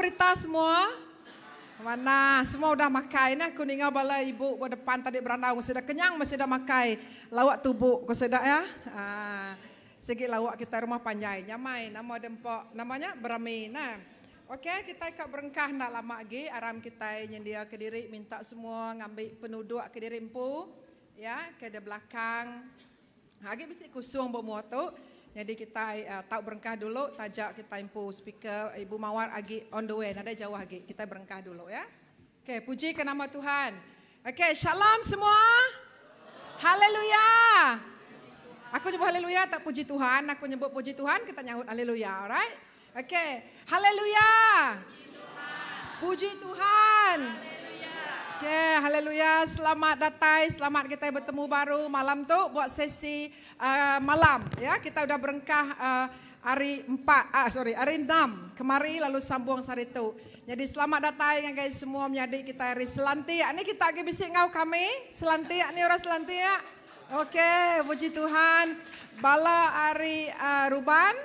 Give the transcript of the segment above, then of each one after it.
berita semua? Mana? Semua udah makai nah kuninga bala ibu ke depan tadi berandau mesti dah kenyang, mesti dah makai. Lawak tubuh kau sedap ya? Segi lawak kita rumah panjai nyamai nama dempok namanya berami nah. Okey, kita ikut berengkah nak lama lagi. Aram kita nyendia ke diri minta semua ngambil penduduk ke diri empu ya ke di belakang. Lagi bisi kusung bawa motor. Jadi kita tahu berengkah dulu, tajak kita impu speaker Ibu Mawar lagi on the way, nada jauh lagi. Kita berengkah dulu ya. Okey, puji ke nama Tuhan. Okey, shalom semua. Haleluya. Aku nyebut haleluya tak puji Tuhan, aku nyebut puji Tuhan, kita nyahut haleluya, alright? Okey, haleluya. Puji Tuhan. Okay, haleluya, selamat datang, selamat kita bertemu baru malam tu buat sesi malam ya. Kita udah berengkah hari 6 kemari lalu sambung hari tu. Jadi selamat datang guys semua menjadi kita hari Selantiak. Ni kita lagi bisik ngau kami, Selantiak ni orang Selantiak. Okey, puji Tuhan. Bala hari Ruban.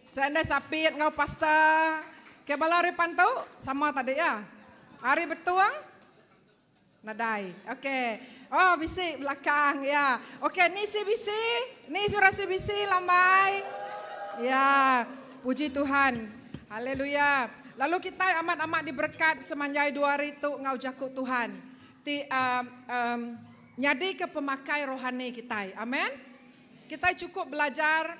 Saya anda sapit ngau pastor. Ke bala hari Pantu sama tadi ya. Hari betul Nadai. Okey. Oh, bisi belakang ya. Okey, ni si bisi. Ni suara si bisi lambai. Ya, puji Tuhan. Haleluya. Lalu kita amat-amat diberkat semanjai 2 hari tu ngau jakut Tuhan. Nyadi ke pemakai rohani kita. Amin. Kita cukup belajar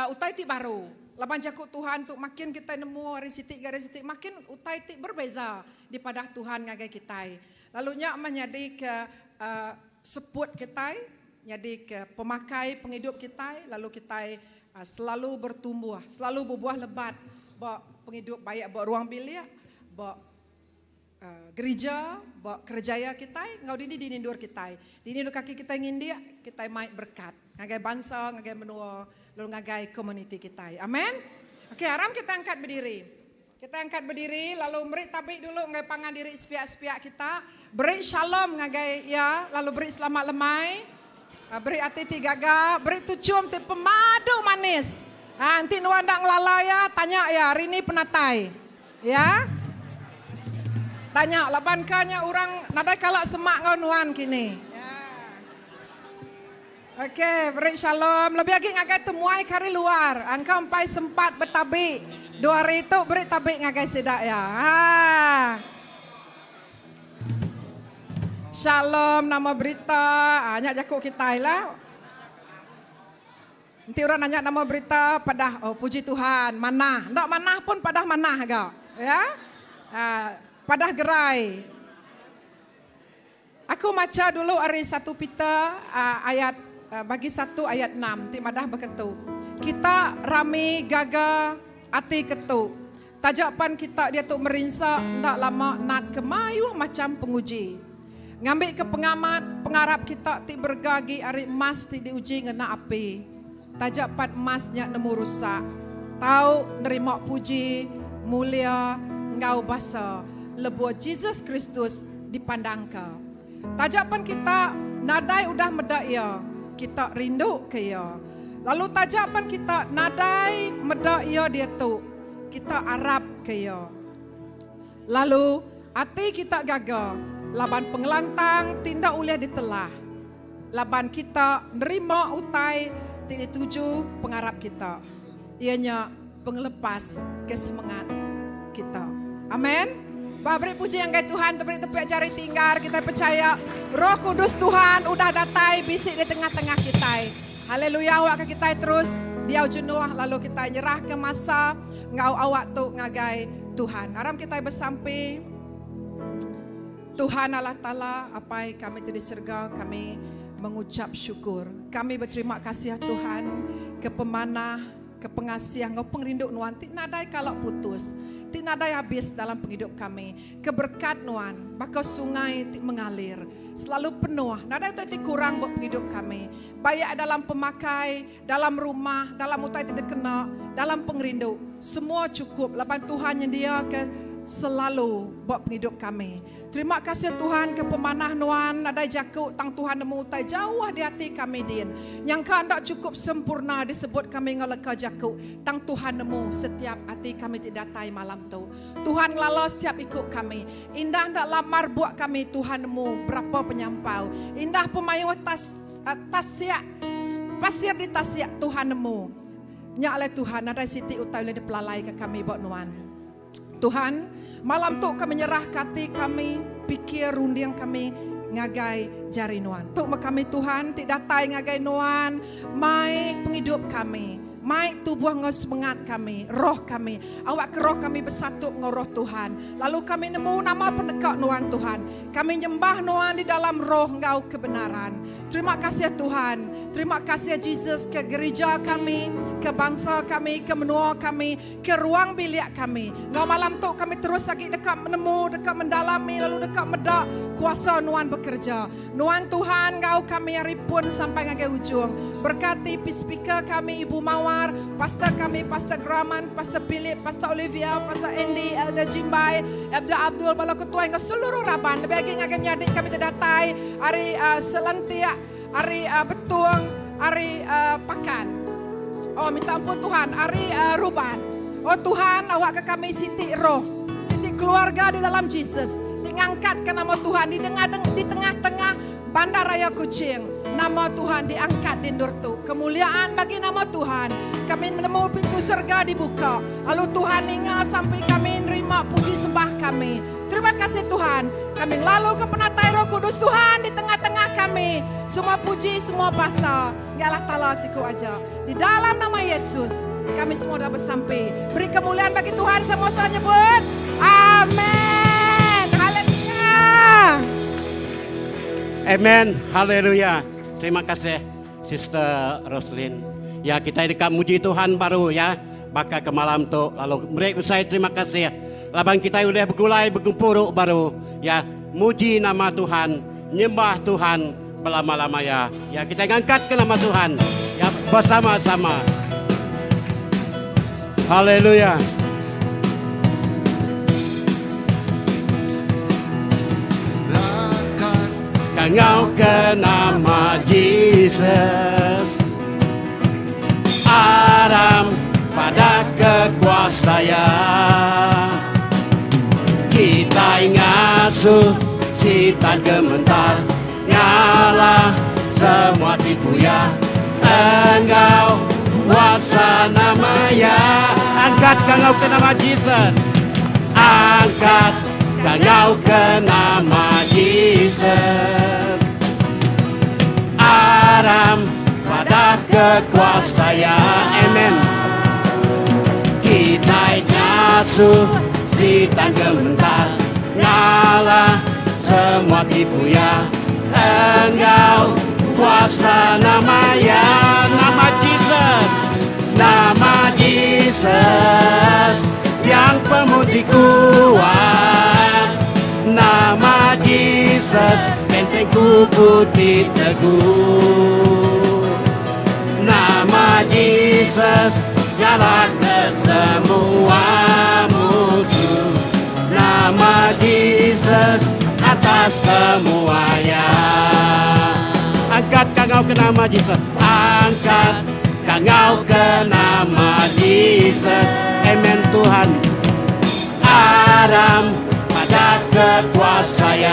utai ti baru. Laban jakut Tuhan tu makin kita nemu hari sitik makin utai ti berbeza di padah Tuhan ngagai kita. Lalunya menjadi ke seput kita, jadi ke pemakai penghidup kita, lalu kita selalu bertumbuh, selalu berbuah lebat, bawa penghidup baik, bawa ruang bilik, bawa gereja, bawa kerjaya kita, ngau dini dinindur kita, dinindur kaki kita ngindia, kita mai berkat, ngagai bangsa, ngagai menua, lalu ngagai komuniti kita. Amin. Okey, aram kita angkat berdiri. Kita angkat berdiri, lalu beri tabik dulu ngagai pangan diri sepiak-sepiak kita. Beri shalom ngagai ya, lalu beri selamat lemai. Beri hati gaga, beri tucium ti pemadu manis. Nanti nuan dak ngelala ya, tanya ya, hari ini penatai. Ya. Tanya, laban kanya orang, nadai kalak semak ngau nuan kini. Ya. Okey, beri shalom. Lebih lagi ngagai temuai kari luar. Engkau sampai sempat bertabik. 2 hari itu beri tabik ngagai sedak ya. Shalom nama berita. Nyak jakuk kita lah. Nanti orang nanya nama berita padah puji Tuhan manah. Ndak manah pun padah manah gak. Ya. Padah gerai. Aku baca dulu hari 1 Peter ayat bagi 1 ayat 6. Ti madah berketu. Kita rami gaga ati ketuk. Tajapan kita dia tu merinsa ndak lama nak kemayu macam penguji. Ngambil ke pengamat, pengarap kita ti bergagi ari emas ti diuji ngena api. Tajapan emasnya nemu rusak. Tahu nerima puji, mulia, ngau basa. Lebuh Jesus Kristus dipandang ke. Tajapan kita nadai udah medak ya. Kita rindu ke ya. Lalu tajapan kita nadai medak ya dia tu. Kita arab ke ya. Lalu hati kita gagal. Laban pengelantang tindak uliah ditelah. Laban kita nerima utai tidak tuju pengarap kita. Ianya pengelepas kesemangat kita. Amin. Beri puji yang gai Tuhan, beri tepi cari tinggal. Kita percaya Roh Kudus Tuhan udah datai bisik di tengah-tengah kita. Haleluya, awak kita terus diau jenuh lalu kita nyerah ke masa ngau awak tu ngagai Tuhan. Aram kita bersampai Tuhan Allah Ta'ala apa kami di surga kami mengucap syukur. Kami berterima kasih ya Tuhan ke pemanah, ke pengasih, ngau pengrindu nuan ti nadai kalau putus. Ti nadai habis dalam penghidup kami. Keberkat nuan, bakal sungai ti mengalir. Selalu penuh, nada itu kurang buat penghidup kami. Baik dalam pemakai, dalam rumah, dalam utai tidak kena, dalam pengrindu. Semua cukup. Lapan Tuhan yang dia ke selalu buat penghidup kami. Terima kasih Tuhan ke pemanah nuan ada jakuk tang Tuhan nemu tai jauh di hati kami din. Yang kandak cukup sempurna disebut kami ngeleka jakuk tang Tuhan nemu setiap hati kami tidak tai malam tu. Tuhan ngelala setiap ikut kami. Indah ndak lamar buat kami Tuhan nemu berapa penyampau. Indah pemayuh tasyak pasir di tasyak Tuhan nemu. Nyak oleh Tuhan ada siti utai le pelalai ke kami buat nuan. Tuhan, malam tu kami nyerah hati kami, pikir rundiang kami ngagai jari nuan. Tuk kami Tuhan tidak tai ngagai nuan, mai penghidup kami. Mai tubuh semangat kami, roh kami. Awak ke roh kami bersatu ngoroh Tuhan. Lalu kami nemu nama pendekat nuan Tuhan. Kami nyembah nuan di dalam roh ngau kebenaran. Terima kasih Tuhan. Terima kasih Jesus ke gereja kami, ke bangsa kami, ke menua kami, ke ruang bilik kami. Ngau malam tu kami terus lagi dekat menemu, dekat mendalami, lalu dekat medak kuasa nuan bekerja. Nuan Tuhan ngau kami hari pun sampai ngagai ujung. Berkati speaker kami Ibu Mawar, pastor kami, Pastor Graman, Pastor Philip, Pastor Olivia, Pastor Andy, Elder Jimbai, Elder Abdul, Bala Ketua hingga seluruh raban. Bagi ngagai nyadik kami terdatai hari selentia, hari betung, hari pakan. Oh minta ampun Tuhan, hari ruban. Oh Tuhan, awak ke kami siti roh, siti keluarga di dalam Jesus. Diangkat ke nama Tuhan di tengah-tengah Bandar Raya Kucing. Nama Tuhan diangkat di Ndurtu. Kemuliaan bagi nama Tuhan. Kami menemu pintu surga dibuka. Lalu Tuhan ingat sampai kami menerima puji sembah kami. Terima kasih Tuhan. Kami lalu ke penatai Roh Kudus Tuhan di tengah-tengah kami. Semua puji, semua bahasa. Ya Allah Ta'ala siku aja. Di dalam nama Yesus kami semua dah bersampai. Beri kemuliaan bagi Tuhan. Semua saya nyebut. Amin. Haleluya. Amen. Haleluya. Terima kasih Sister Roslyn. Ya kita dekat muji Tuhan baru ya. Bakal ke malam tu. Lalu mereka saya terima kasih. Laban kita udah bergulai berkumpul baru. Ya muji nama Tuhan. Nyembah Tuhan berlama-lama ya. Ya kita ngangkat ke nama Tuhan. Ya bersama-sama. Haleluya. Engkau ke nama Jesus, aram pada kekuasaan. Kita ngasuh sitan gementar, ngalah semua tipu ya. Engkau kuasa namanya. Angkat engkau ke nama Jesus, angkat engkau ke nama Jesus. Aram pada kekuasaan. Amen. Kita ngasuh sitan gementar, ngalah semua tipu ya. Engkau kuasa namanya. Nama Jesus, nama Jesus yang pemutih kuat. Nama Jesus bentengku putih teguh. Nama Jesus nyalakan semua musuh. Nama Jesus atas semuanya. Angkat kau ke nama Jesus. Angkat kau ke nama Jesus. Amen Tuhan. Aram pada kekuasaan.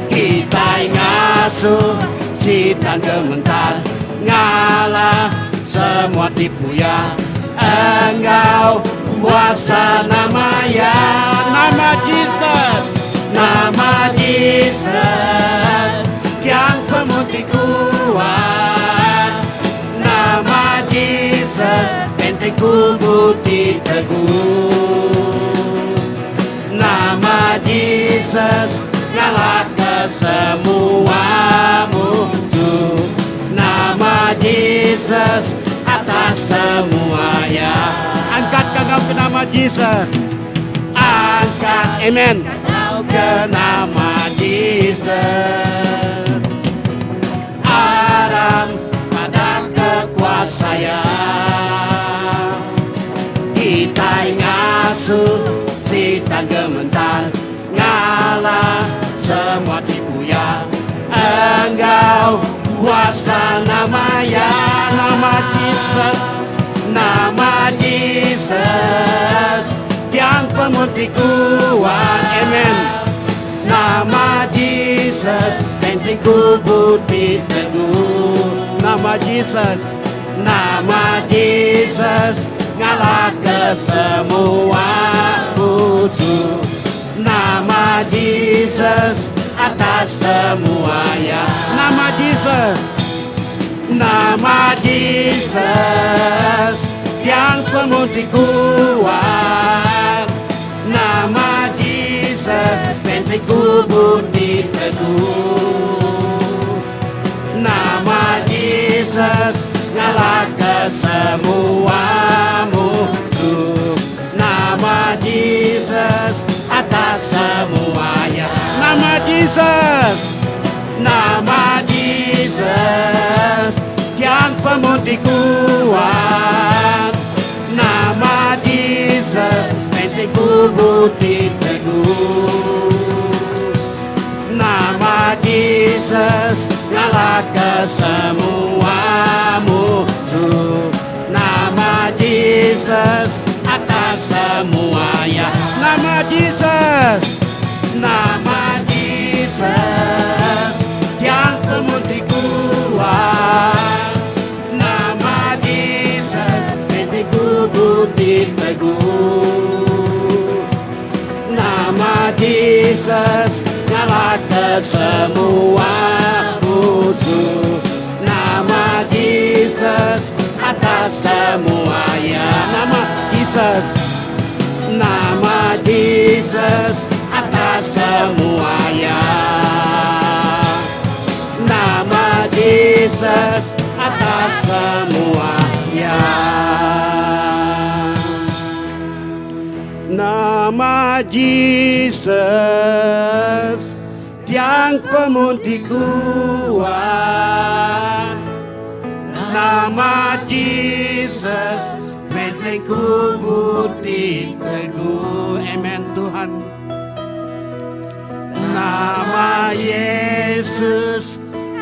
Kita ngasuh sitan gementar, ngalah semua tipu ya. Engkau kuasa namanya. Nama Jesus, nama Jesus yang pemutih kuat. Nama Jesus bentengku putih teguh. Nama Jesus ngalah ke semua musuh. Nama Jesus atas semuanya. Angkat kau ke nama Jesus. Angkat, amen. Kau ke nama Jesus. Aram pada kekuasaan. Kita ingat masuk setan gementar, ngalah semua tipu ya. Engkau kuasa namanya, nama Jesus, nama Jesus, yang pemutih kuat, amen. Nama Jesus, penting ku bukti teguh. Nama Jesus, nama Jesus, ngalah ke semua musuh. Nama Jesus, atas semuanya. Nama Jesus, nama Jesus, yang pemutih kuat. Nama Jesus, penting ku bukti teguh. Nama Jesus, ngalah ke semua musuh. Nama Jesus, atas semuanya. Nama Jesus, nama Jesus, yang pemutih kuat. Nama Jesus, penting ku bukti teguh. Nama Jesus, ngalah ke semua musuh. Nama Jesus, atas semuanya. Nama Jesus, nama Jesus, yang pemutih kuat. Nama Jesus, penting ku bukti teguh. Nama Jesus, ngalah ke semua musuh. Nama Jesus, atas semuanya. Nama Jesus, nama Jesus, atas semuanya. Nama Jesus, atas semuanya. Nama Jesus, yang pemutih kuat. Nama Jesus, penting ku bukti teguh. Amen Tuhan. Nama Yesus,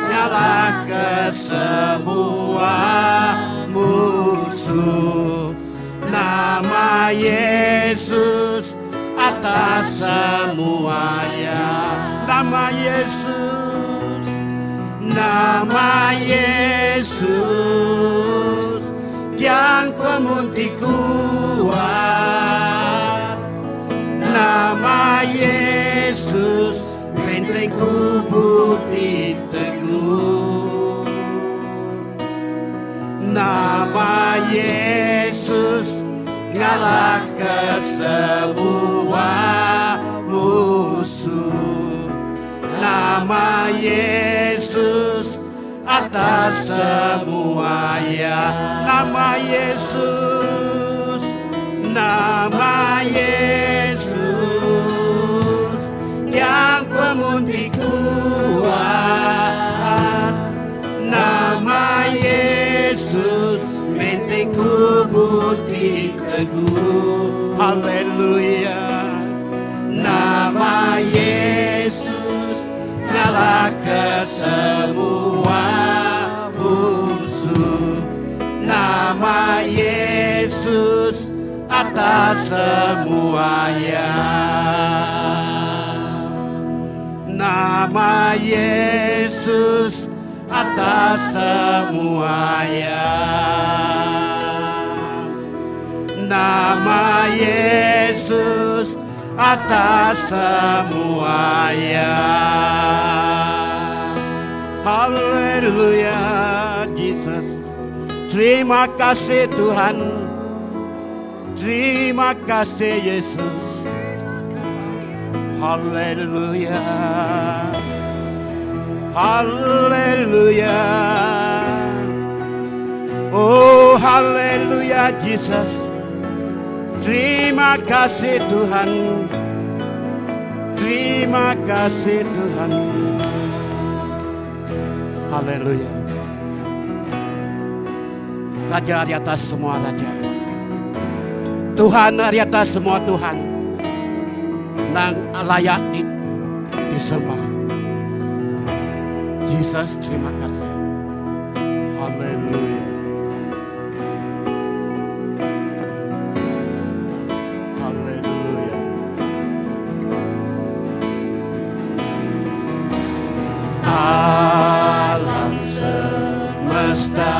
ngalah ke semua musuh. Nama Yesus, atas semuanya. Nama Yesus, nama Yesus, yang pemutih kuat. Nama Yesus, penting ku bukti teguh. Nama Yesus, ngalah ke semua musuh. Nama Yesus, atas semuanya. Nama Yesus, nama Yesus, yang pemutih kuat. Nama Yesus, penting ku bukti teguh. Haleluya. Nama Yesus, ngalah ke semua musuh. Nama Yesus, atas semuanya. Nama Yesus, atas semuanya. Nama Yesus, atas semuanya. Haleluya, Jesus. Terima kasih Tuhan. Terima kasih Yesus. Haleluya. Haleluya. Oh, haleluya Jesus. Terima kasih Tuhan. Terima kasih Tuhan. Haleluya. Raja di atas semua raja. Tuhan di atas semua Tuhan. Nang layak disembah. Jesus, terima kasih. Haleluya. Haleluya. Alam semesta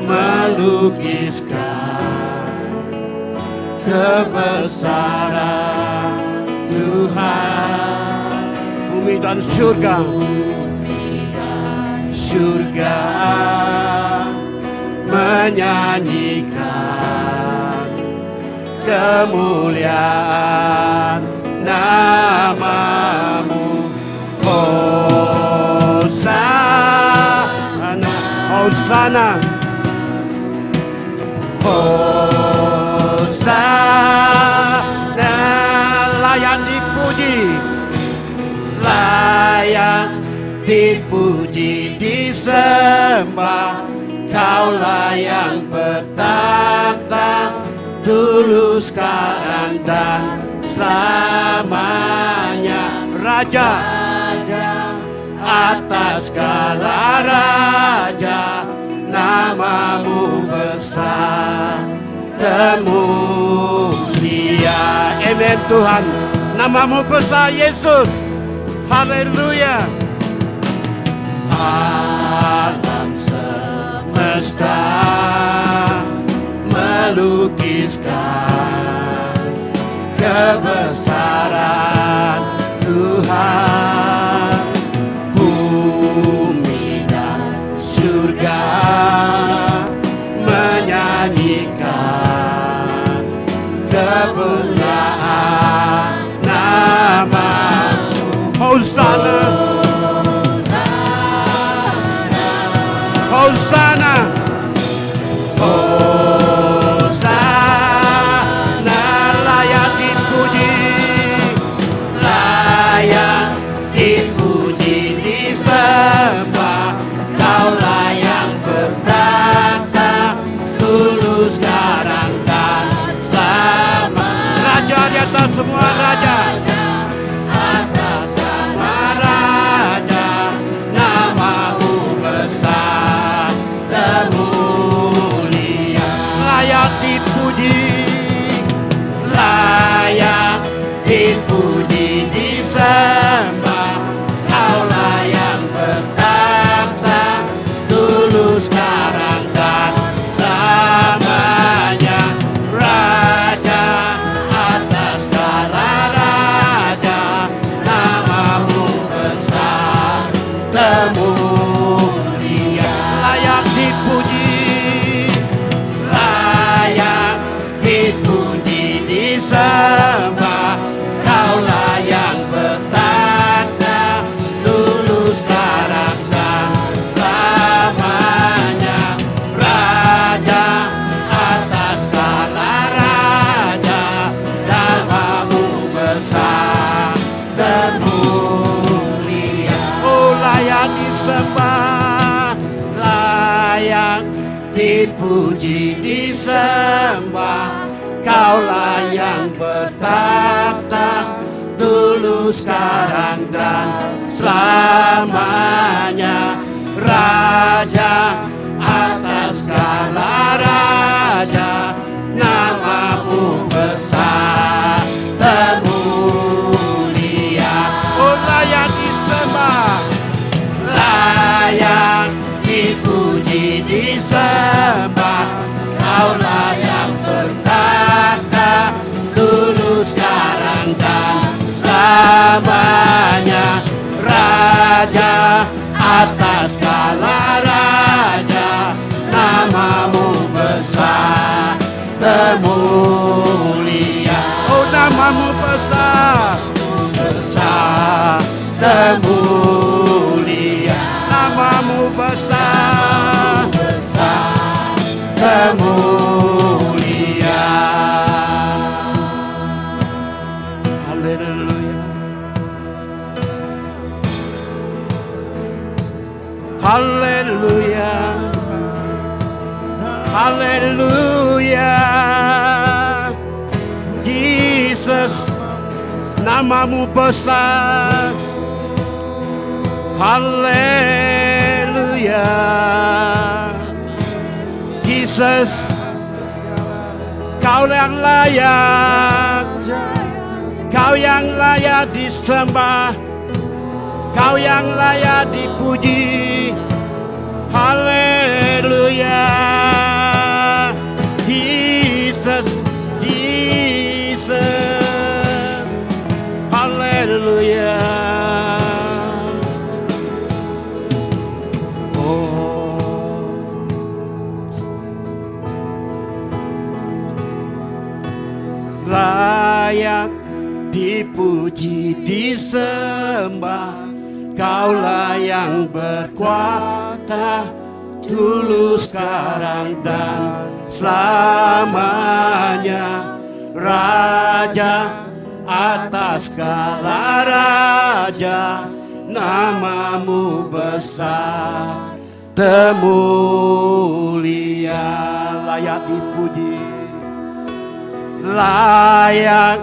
melukiskan kebesaran Tuhan. Bumi dan surga, menyanyikan kemuliaan namamu. Hosana, Hosana, Hosana, layak dipuji, layak dipuji, disembah. Kaulah yang bertata dulu, sekarang dan selamanya. Raja atas segala raja, namamu besar dan mulia. Amin Tuhan, namamu besar Yesus. Haleluya. Alam semesta melukiskan kebesaran Tuhan. Bumi dan surga menyanyikan kebenaran namamu. Hosana, Hosana, Hosana, layak dipuji, layak dipuji, disembah. Kaulah yang bertata dulu, sekarang dan selama. Raja di atas semua raja, atas semua raja, namamu besar dan mulia. Layak dipuji, layak dipuji, disembah. Kaulah yang bertata dulu, sekarang dan selamanya. Raja atas segala raja, namamu besar dan mulia. Layak dipuji, layak dipuji, disembah. Kaulah yang bertata dulu, sekarang dan selamanya. Raja atas segala raja, namamu besar dan mulia. Oh, layak disembah, layak dipuji, disembah. Kaulah yang bertata dulu, sekarang dan selamanya. Raja atas segala raja, namamu besar dan mulia. Oh, layak disembah, layak dipuji, disembah. Kaulah yang bertata dulu, sekarang dan selamanya. Raja atas segala raja, namamu besar dan mulia. Oh, namamu besar, besar dan mulia. Namamu besar, besar dan mulia. Haleluya. Haleluya. Haleluya. namamu besar. Haleluya. Yesus, Kau yang layak, Kau yang layak disembah, Kau yang layak dipuji. Haleluya. Jesus, Jesus. Haleluya. Layak dipuji disembah, Kaulah yang berkuasa dulu sekarang dan selamanya. Raja atas segala raja, namamu besar temulia. Layak dipuji, layak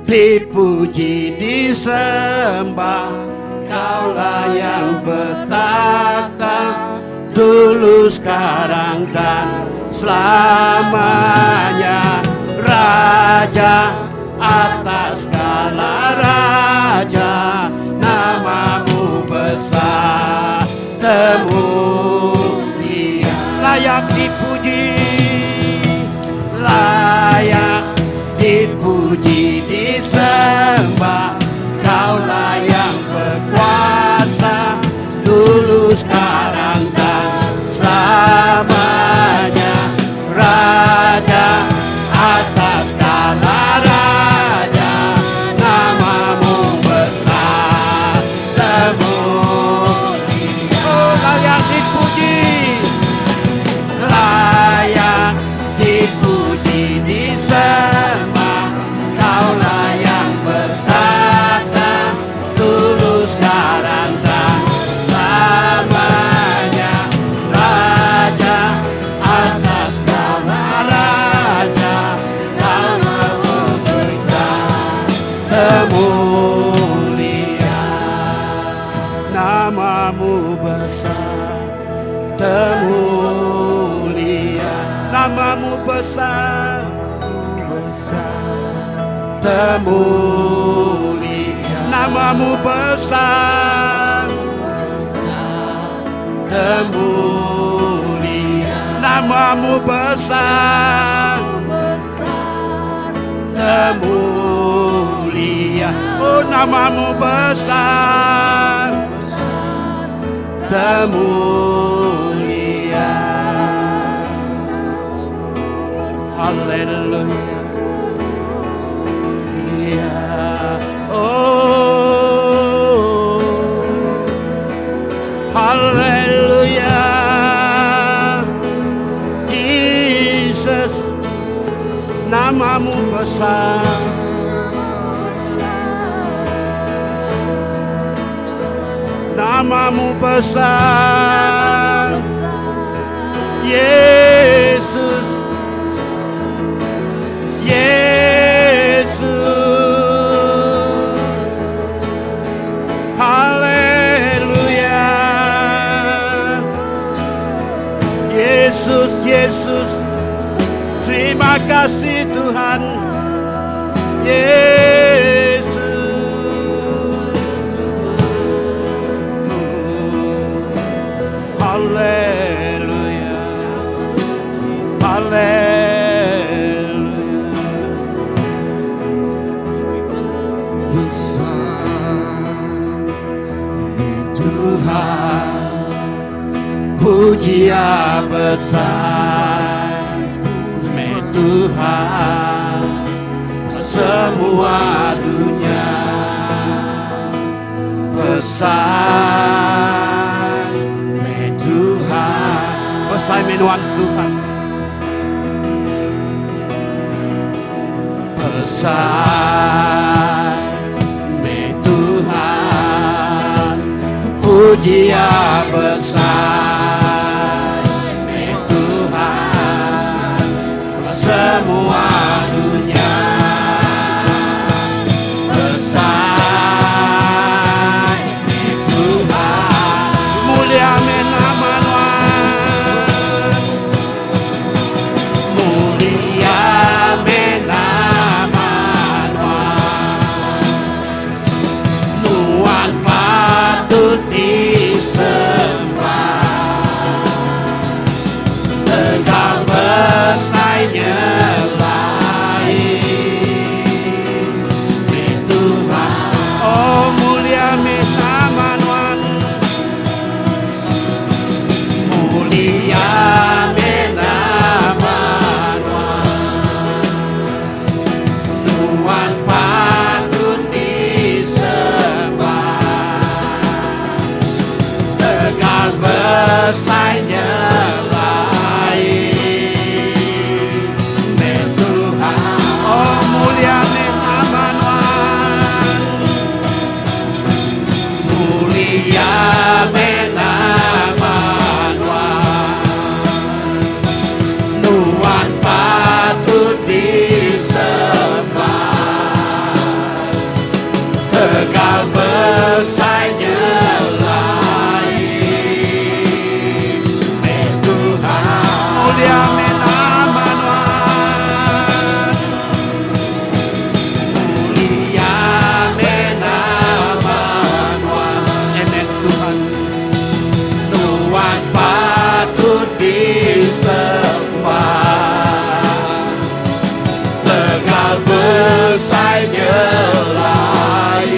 dipuji disembah, Kaulah yang bertata dulu sekarang dan selamanya. Raja atas segala raja, namamu besar temulia. Layak dipuji, layak dipuji disembah, Kaulah yang berkuasa dulu sekarang dan selamanya. Raja atas segala raja, namamu besar temulia. Oh, layak dipuji, layak dipuji disembah, Kaulah yang bertata dulu sekarang dan selamanya. Raja atas segala raja, namamu besar temulia. Namamu besar temulia. Namamu besar temulia. Namamu besar temulia. Namamu besar temulia. Oh, namamu besar temulia. Haleluya. Oh, haleluya. Jesus, namamu besar. Namamu besar. Yesus, Yesus. Haleluya. Yesus, Yesus. Terima kasih Tuhan. Yesus. Haleluya. Haleluya. Besar di Tuhan, pujian besar di Tuhan, semua dunia besar di Tuhan, besar menuan Tuhan. Besar di Tuhan, pujian besar di Tuhan, semua dunia besar. nyelai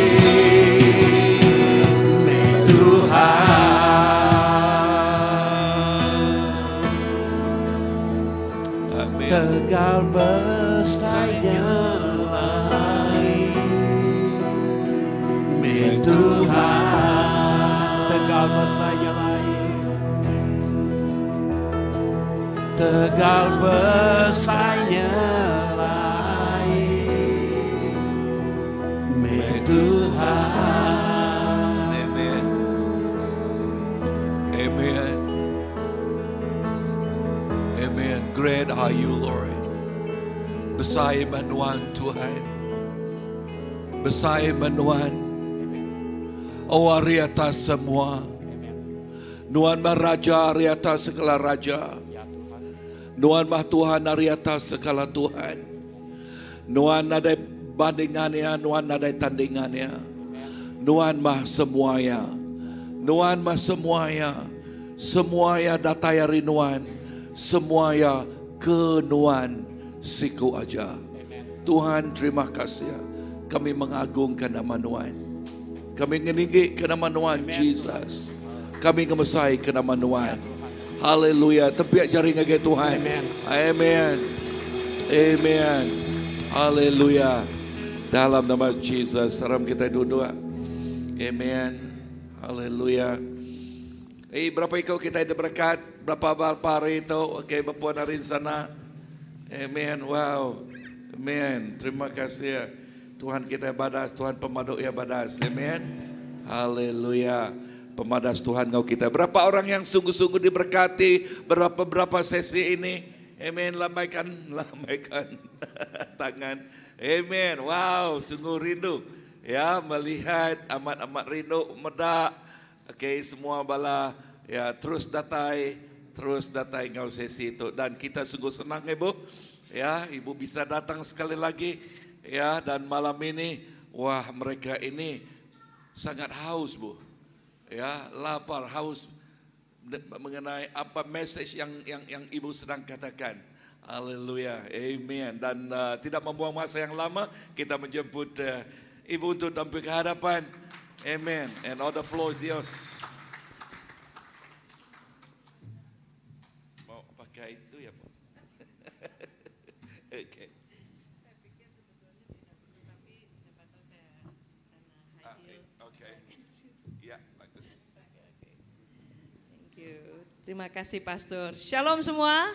Tegal besar nyelai Tuhan. Tegal besar nyelai Tegal besar nyelai Tuhan. Amen. Amen. Amen. Great are you, Lord. Besar Immanuel Tuhan. Besar Immanuel. Oh, di atas semua. Nuan mah Raja di atas segala Raja. Nuan mah Tuhan di atas segala Tuhan. Nuan ada bandingannya, Nuan ada tandingannya. Nuan mah semuanya. Nuan mah semuanya. Semuanya datayari Nuan. Semuanya ke Nuan siku aja. Tuhan terima kasih. Kami mengagungkan nama Nuan. Kami meninggikan nama Nuan Jesus. Kami ngemesai ke nama Nuan. Haleluya. Tepiak jaring ke Tuhan. Amen. Amen. Haleluya. Dalam nama Jesus. Salam kita duduk. Amen. Haleluya. Berapa ikut kita ada berkat? Berapa hari itu? Oke, Bapak dari sana. Amen. Wow. Amen. Terima kasih. Tuhan kita badas, Tuhan pemaduk ya badas. Amen. Haleluya. Pemadas Tuhan kau kita. Berapa orang yang sungguh-sungguh diberkati berapa sesi ini? Amen. Lambaikan tangan. Amen. Wow, sungguh rindu ya melihat amat rindu medak. Oke, semua bala ya terus datai kau sesi itu dan kita sungguh senang Ibu. Ya, Ibu bisa datang sekali lagi ya dan malam ini wah mereka ini sangat haus Bu. Ya, lapar, haus mengenai apa message yang Ibu sedang katakan. Haleluya. Amen. Dan tidak membuang masa yang lama, kita menjemput Ibu untuk tampil ke hadapan. Amen. And all the floor is yours. Mau pakai itu ya, Pak? Oke. Terima kasih Pastor. Shalom semua.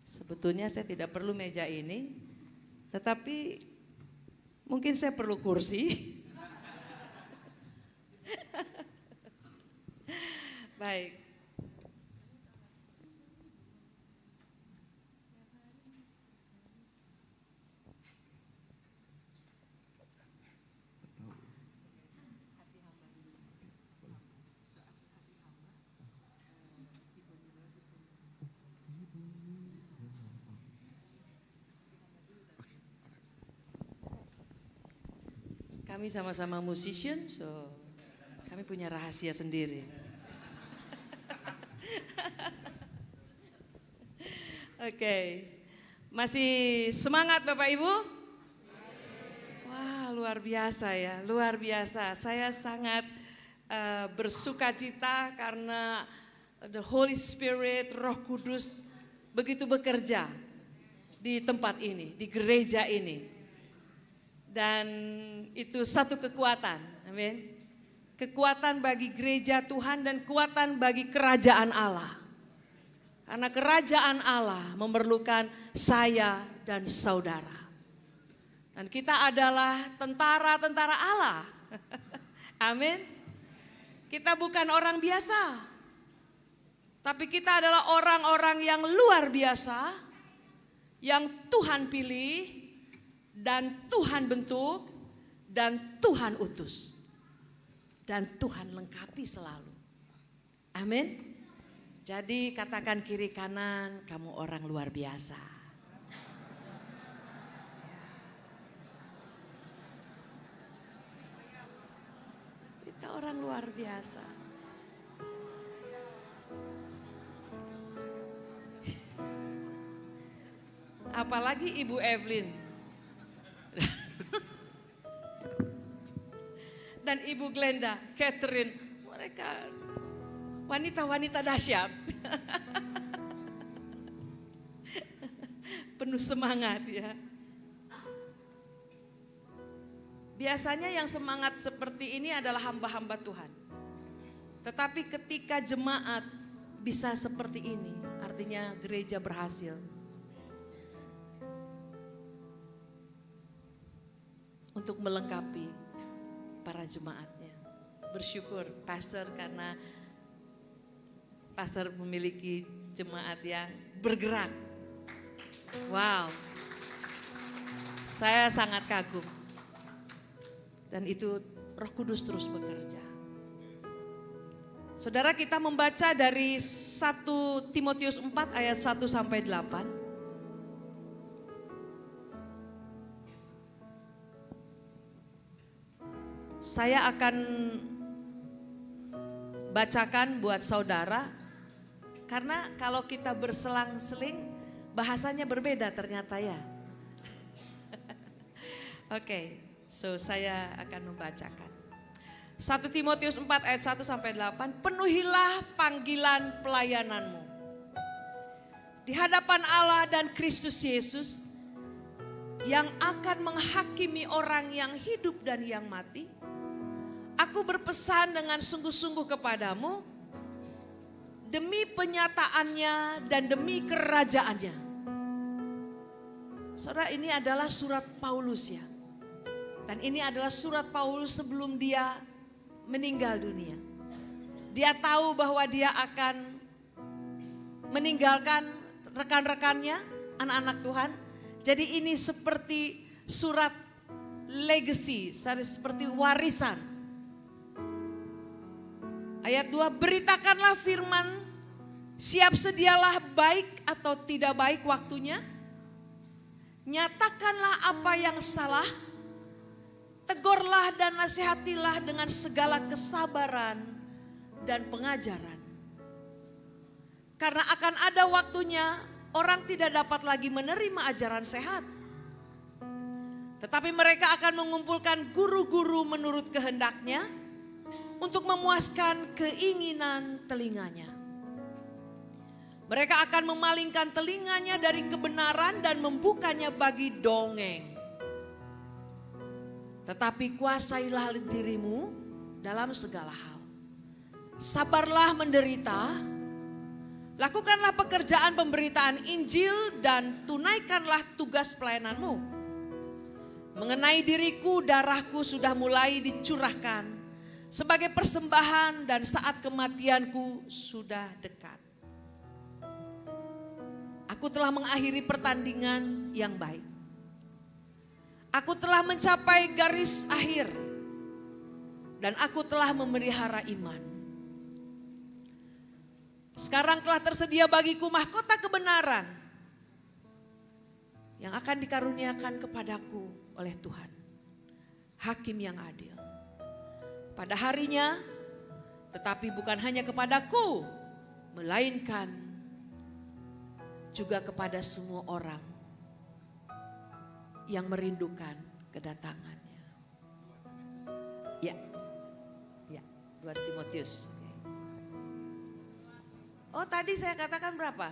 Sebetulnya saya tidak perlu meja ini, tetapi mungkin saya perlu kursi. Baik. Kami sama-sama musician, so kami punya rahasia sendiri. Oke, masih semangat Bapak Ibu? Wah luar biasa ya, luar biasa. Saya sangat bersuka cita karena the Holy Spirit, Roh Kudus begitu bekerja di tempat ini, di gereja ini. Dan itu satu kekuatan, amin. Kekuatan bagi gereja Tuhan dan kekuatan bagi kerajaan Allah. Karena kerajaan Allah memerlukan saya dan saudara. Dan kita adalah tentara-tentara Allah. Amin. Kita bukan orang biasa. Tapi kita adalah orang-orang yang luar biasa. Yang Tuhan pilih. Dan Tuhan bentuk, dan Tuhan utus. Dan Tuhan lengkapi selalu. Amin. Jadi katakan kiri kanan, kamu orang luar biasa. Kita orang luar biasa. apalagi Ibu Evelyn dan Ibu Glenda, Catherine, mereka wanita-wanita dahsyat. Penuh semangat ya. Biasanya yang semangat seperti ini adalah hamba-hamba Tuhan. Tetapi ketika jemaat bisa seperti ini, artinya gereja berhasil. Untuk melengkapi para jemaatnya. Bersyukur pastor karena pastor memiliki jemaat yang bergerak. Wow. Saya sangat kagum. Dan itu Roh Kudus terus bekerja. Saudara, kita membaca dari 1 Timotius 4 ayat 1 sampai 8. Saya akan bacakan buat saudara, karena kalau kita berselang-seling bahasanya berbeda ternyata ya. Oke, so saya akan membacakan. 1 Timotius 4 ayat 1 sampai 8, penuhilah panggilan pelayananmu di hadapan Allah dan Kristus Yesus yang akan menghakimi orang yang hidup dan yang mati. Aku berpesan dengan sungguh-sungguh kepadamu demi penyataannya dan demi kerajaannya. Saudara, ini adalah surat Paulus ya. Dan ini adalah surat Paulus sebelum dia meninggal dunia. Dia tahu bahwa dia akan meninggalkan rekan-rekannya, anak-anak Tuhan. Jadi ini seperti surat legacy, seperti warisan. Ayat 2, beritakanlah firman, siap sedialah baik atau tidak baik waktunya. Nyatakanlah apa yang salah, tegurlah dan nasihatilah dengan segala kesabaran dan pengajaran. Karena akan ada waktunya orang tidak dapat lagi menerima ajaran sehat. Tetapi mereka akan mengumpulkan guru-guru menurut kehendaknya untuk memuaskan keinginan telinganya. Mereka akan memalingkan telinganya dari kebenaran dan membukanya bagi dongeng. Tetapi kuasailah dirimu dalam segala hal. Sabarlah menderita, lakukanlah pekerjaan pemberitaan Injil dan tunaikanlah tugas pelayananmu. Mengenai diriku, darahku sudah mulai dicurahkan sebagai persembahan dan saat kematianku sudah dekat. Aku telah mengakhiri pertandingan yang baik. Aku telah mencapai garis akhir dan aku telah memelihara iman. Sekarang telah tersedia bagiku mahkota kebenaran yang akan dikaruniakan kepadaku oleh Tuhan, Hakim yang adil. Pada harinya, tetapi bukan hanya kepadaku, melainkan juga kepada semua orang yang merindukan kedatangannya. Ya, 2 Timotius. Oh, tadi saya katakan berapa?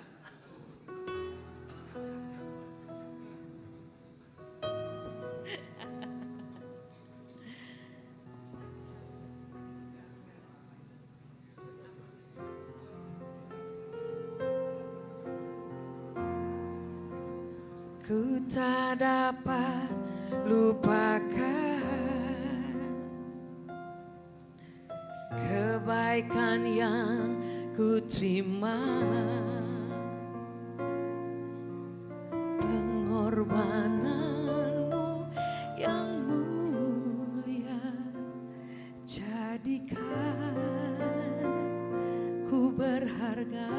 Ku tak dapat lupakan kebaikan yang ku terima, pengorbananmu yang mulia, jadikan ku berharga.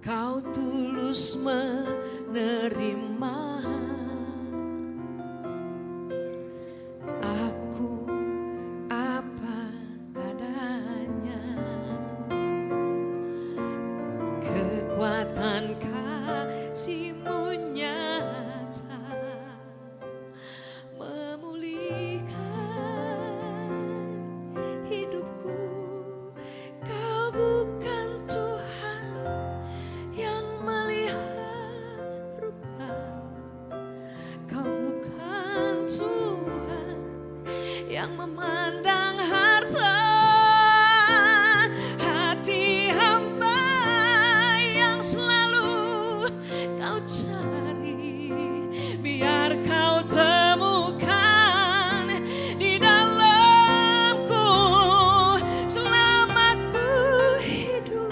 Kau tulus menerima aku apa adanya. yang memandang harta, hati hamba yang selalu kau cari, biar kau temukan di dalamku. Selama ku hidup,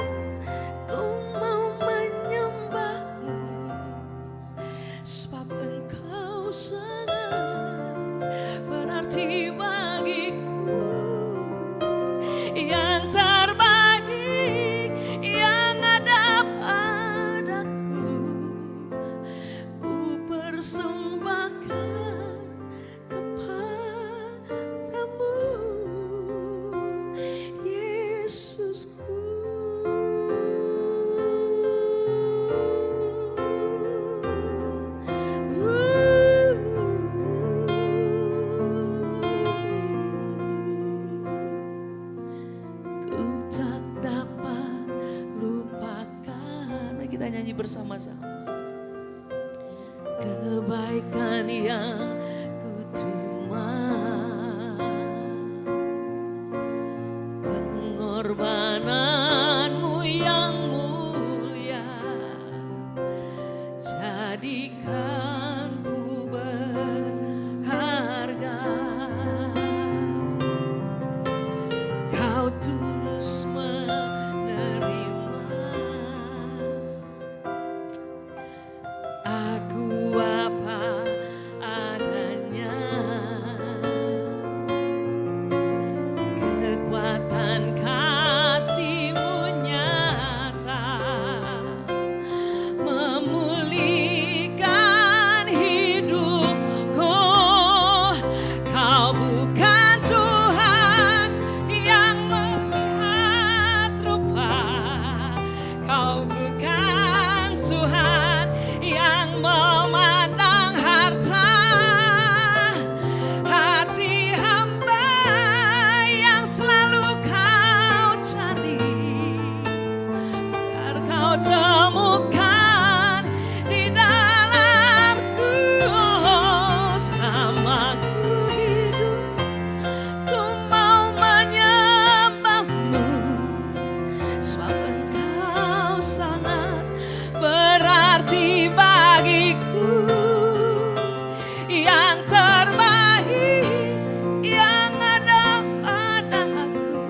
ku mau menyembahmu, sebab engkau sangat berarti bagiku. Yang terbaik yang ada padaku, ku persembahkan kepadamu, Yesusku. Ku tak dapat lupakan. Mari kita nyanyi bersama-sama. Kebaikan yang ku terima, pengorbananmu yang mulia, jadikan ku berharga. Kau tulus menerima aku apa adanya. Kekuatan kasih-Mu nyata, memulihkan hidupku. Kau bukan Tuhan yang melihat rupa, kau bukan Tuhan yang memandang harta, hati hamba yang selalu kau cari, biar kau temukan di dalamku. Selama ku hidup, ku mau menyembahmu, sebab engkau sangat berarti bagiku. Yang terbaik yang ada padaku,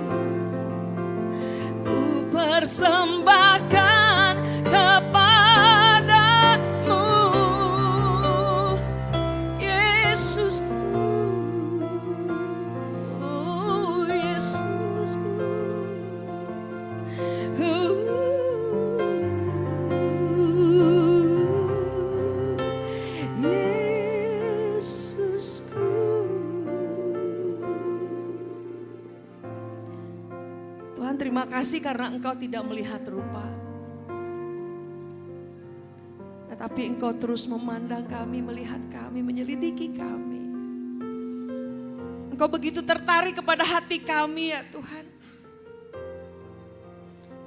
ku persembahkan kepadamu, Yesusku. Oh, Yesusku. Yesusku. Tuhan, terima kasih karena Engkau tidak melihat rupa, tetapi Engkau terus memandang kami, melihat kami, menyelidiki kami. Engkau begitu tertarik kepada hati kami ya Tuhan.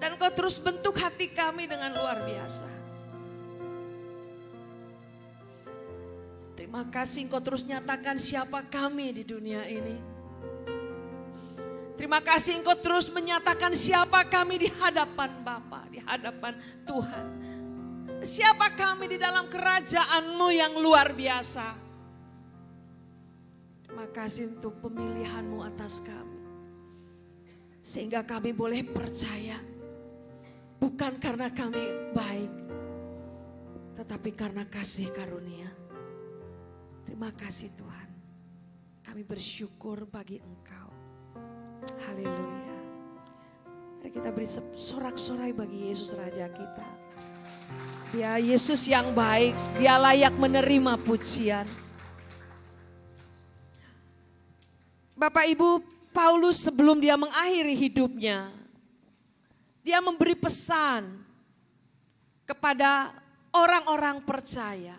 Dan Engkau terus bentuk hati kami dengan luar biasa. Terima kasih Engkau terus nyatakan siapa kami di dunia ini. Terima kasih Engkau terus menyatakan siapa kami di hadapan Bapa, di hadapan Tuhan. Siapa kami di dalam kerajaan-Mu yang luar biasa. Terima kasih untuk pemilihan-Mu atas kami. Sehingga kami boleh percaya. Bukan karena kami baik, tetapi karena kasih karunia. Terima kasih Tuhan. Kami bersyukur bagi Engkau. Haleluya. Mari kita beri sorak-sorai bagi Yesus Raja kita. Dia Yesus yang baik, Dia layak menerima pujian. Bapak Ibu, Paulus sebelum dia mengakhiri hidupnya, dia memberi pesan kepada orang-orang percaya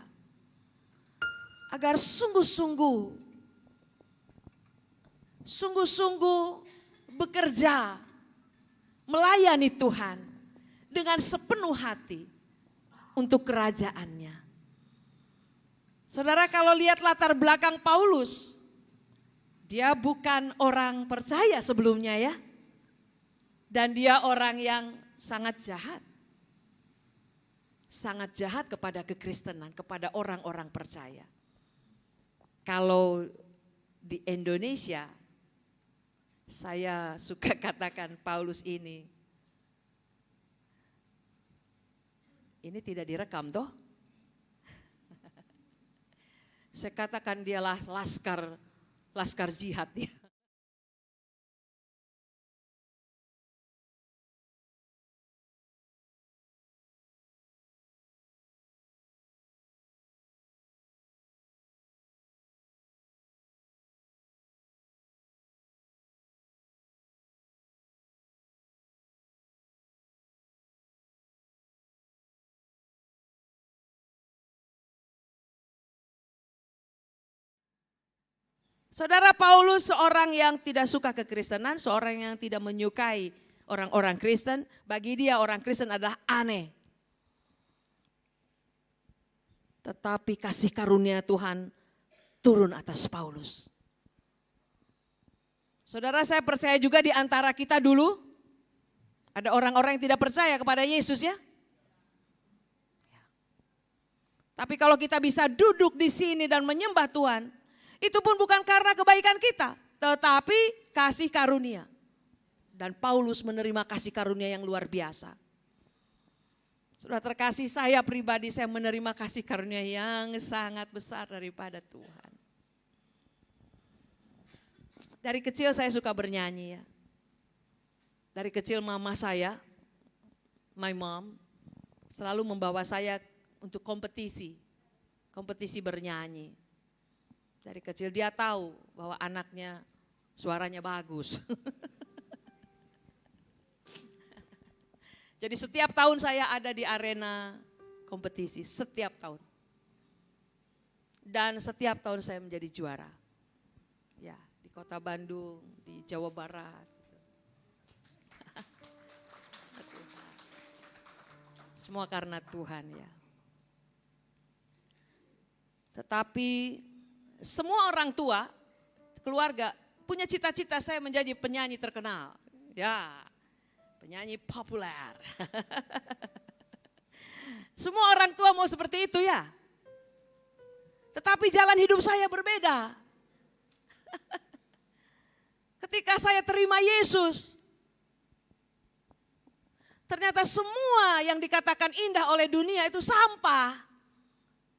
agar sungguh-sungguh bekerja, melayani Tuhan dengan sepenuh hati untuk kerajaannya. Saudara, kalau lihat latar belakang Paulus, Dia bukan orang percaya sebelumnya ya. Dan dia orang yang sangat jahat. Sangat jahat kepada kekristenan, kepada orang-orang percaya. Kalau di Indonesia, saya suka katakan Paulus ini tidak direkam toh? Saya katakan dialah laskar jihad ya. Saudara, Paulus seorang yang tidak suka kekristenan, seorang yang tidak menyukai orang-orang Kristen. Bagi dia orang Kristen adalah aneh. Tetapi kasih karunia Tuhan turun atas Paulus. Saudara, saya percaya juga di antara kita dulu ada orang-orang yang tidak percaya kepada Yesus ya. Tapi kalau kita bisa duduk di sini dan menyembah Tuhan, itu pun bukan karena kebaikan kita, tetapi kasih karunia. Dan Paulus menerima kasih karunia yang luar biasa. Sudah terkasih, saya pribadi saya menerima kasih karunia yang sangat besar daripada Tuhan. Dari kecil saya suka bernyanyi ya. Dari kecil mama saya, my mom, selalu membawa saya untuk kompetisi bernyanyi. Dari kecil dia tahu bahwa anaknya suaranya bagus. Jadi setiap tahun saya ada di arena kompetisi, setiap tahun. Dan setiap tahun saya menjadi juara. Ya, di Kota Bandung, di Jawa Barat. Semua karena Tuhan ya. Tetapi semua orang tua, keluarga punya cita-cita saya menjadi penyanyi terkenal. Ya, penyanyi populer. Semua orang tua mau seperti itu ya. Tetapi jalan hidup saya berbeda. Ketika saya terima Yesus, ternyata semua yang dikatakan indah oleh dunia itu sampah.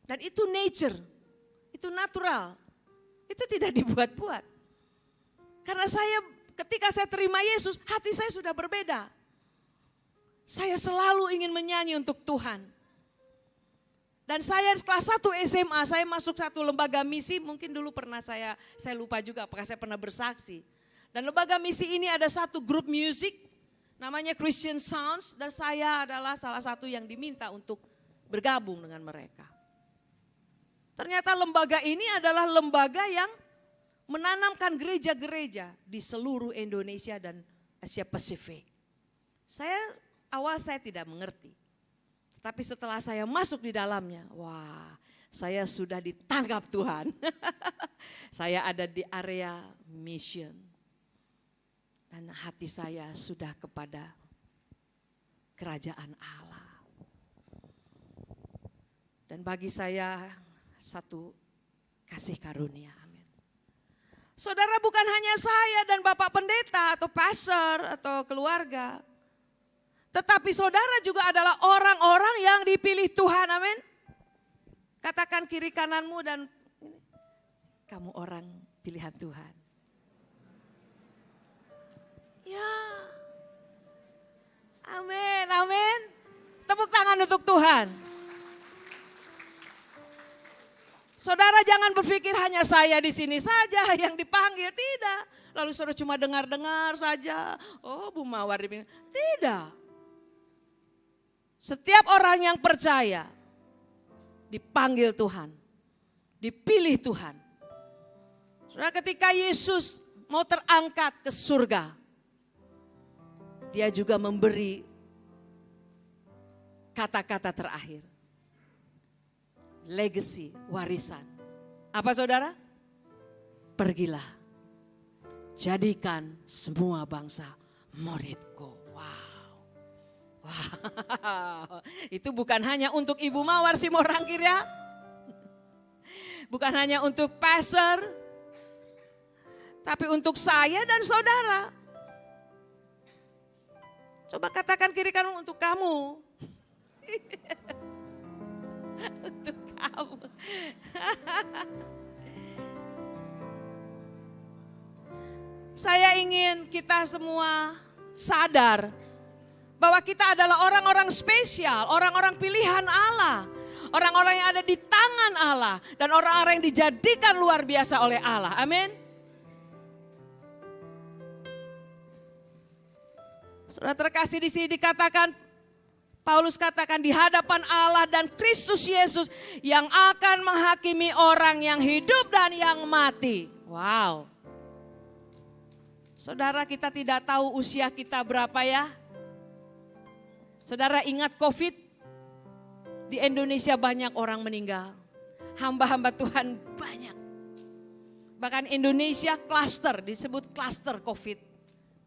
Dan itu nature, itu natural, itu tidak dibuat-buat. Karena ketika saya terima Yesus, hati saya sudah berbeda. Saya selalu ingin menyanyi untuk Tuhan. Dan saya kelas 1 SMA, saya masuk satu lembaga misi, mungkin dulu pernah saya lupa juga apakah saya pernah bersaksi. Dan lembaga misi ini ada satu grup musik, namanya Christian Sounds, dan saya adalah salah satu yang diminta untuk bergabung dengan mereka. Ternyata lembaga ini adalah lembaga yang menanamkan gereja-gereja di seluruh Indonesia dan Asia Pasifik. Awal saya tidak mengerti. Tapi setelah saya masuk di dalamnya, wah, saya sudah ditangkap Tuhan. Saya ada di area mission. Dan hati saya sudah kepada kerajaan Allah. Dan bagi saya satu kasih karunia, amin. Saudara, bukan hanya saya dan Bapak Pendeta atau pastor atau keluarga. Tetapi saudara juga adalah orang-orang yang dipilih Tuhan, amin. Katakan kiri kananmu dan kamu orang pilihan Tuhan. Ya, amin, amin. Tepuk tangan untuk Tuhan. Saudara jangan berpikir hanya saya di sini saja yang dipanggil, tidak. Lalu saudara cuma dengar-dengar saja, oh Bu Mawar dipanggil. Tidak. Setiap orang yang percaya dipanggil Tuhan, dipilih Tuhan. Saudara, ketika Yesus mau terangkat ke surga, dia juga memberi kata-kata terakhir. Legacy, warisan. Apa saudara? Pergilah jadikan semua bangsa muridku. Wow. Wow. Itu bukan hanya untuk Ibu Mawar Simorangkir ya. Bukan hanya untuk pastor, tapi untuk saya dan saudara. Coba katakan kiri kanan untuk kamu. Untuk kamu. Saya ingin kita semua sadar bahwa kita adalah orang-orang spesial, orang-orang pilihan Allah, orang-orang yang ada di tangan Allah, dan orang-orang yang dijadikan luar biasa oleh Allah. Amin. Saudara terkasih, di sini dikatakan, Paulus katakan di hadapan Allah dan Kristus Yesus yang akan menghakimi orang yang hidup dan yang mati. Wow. Saudara, kita tidak tahu usia kita berapa ya. Saudara ingat COVID? Di Indonesia banyak orang meninggal. Hamba-hamba Tuhan banyak. Bahkan Indonesia klaster, disebut klaster COVID.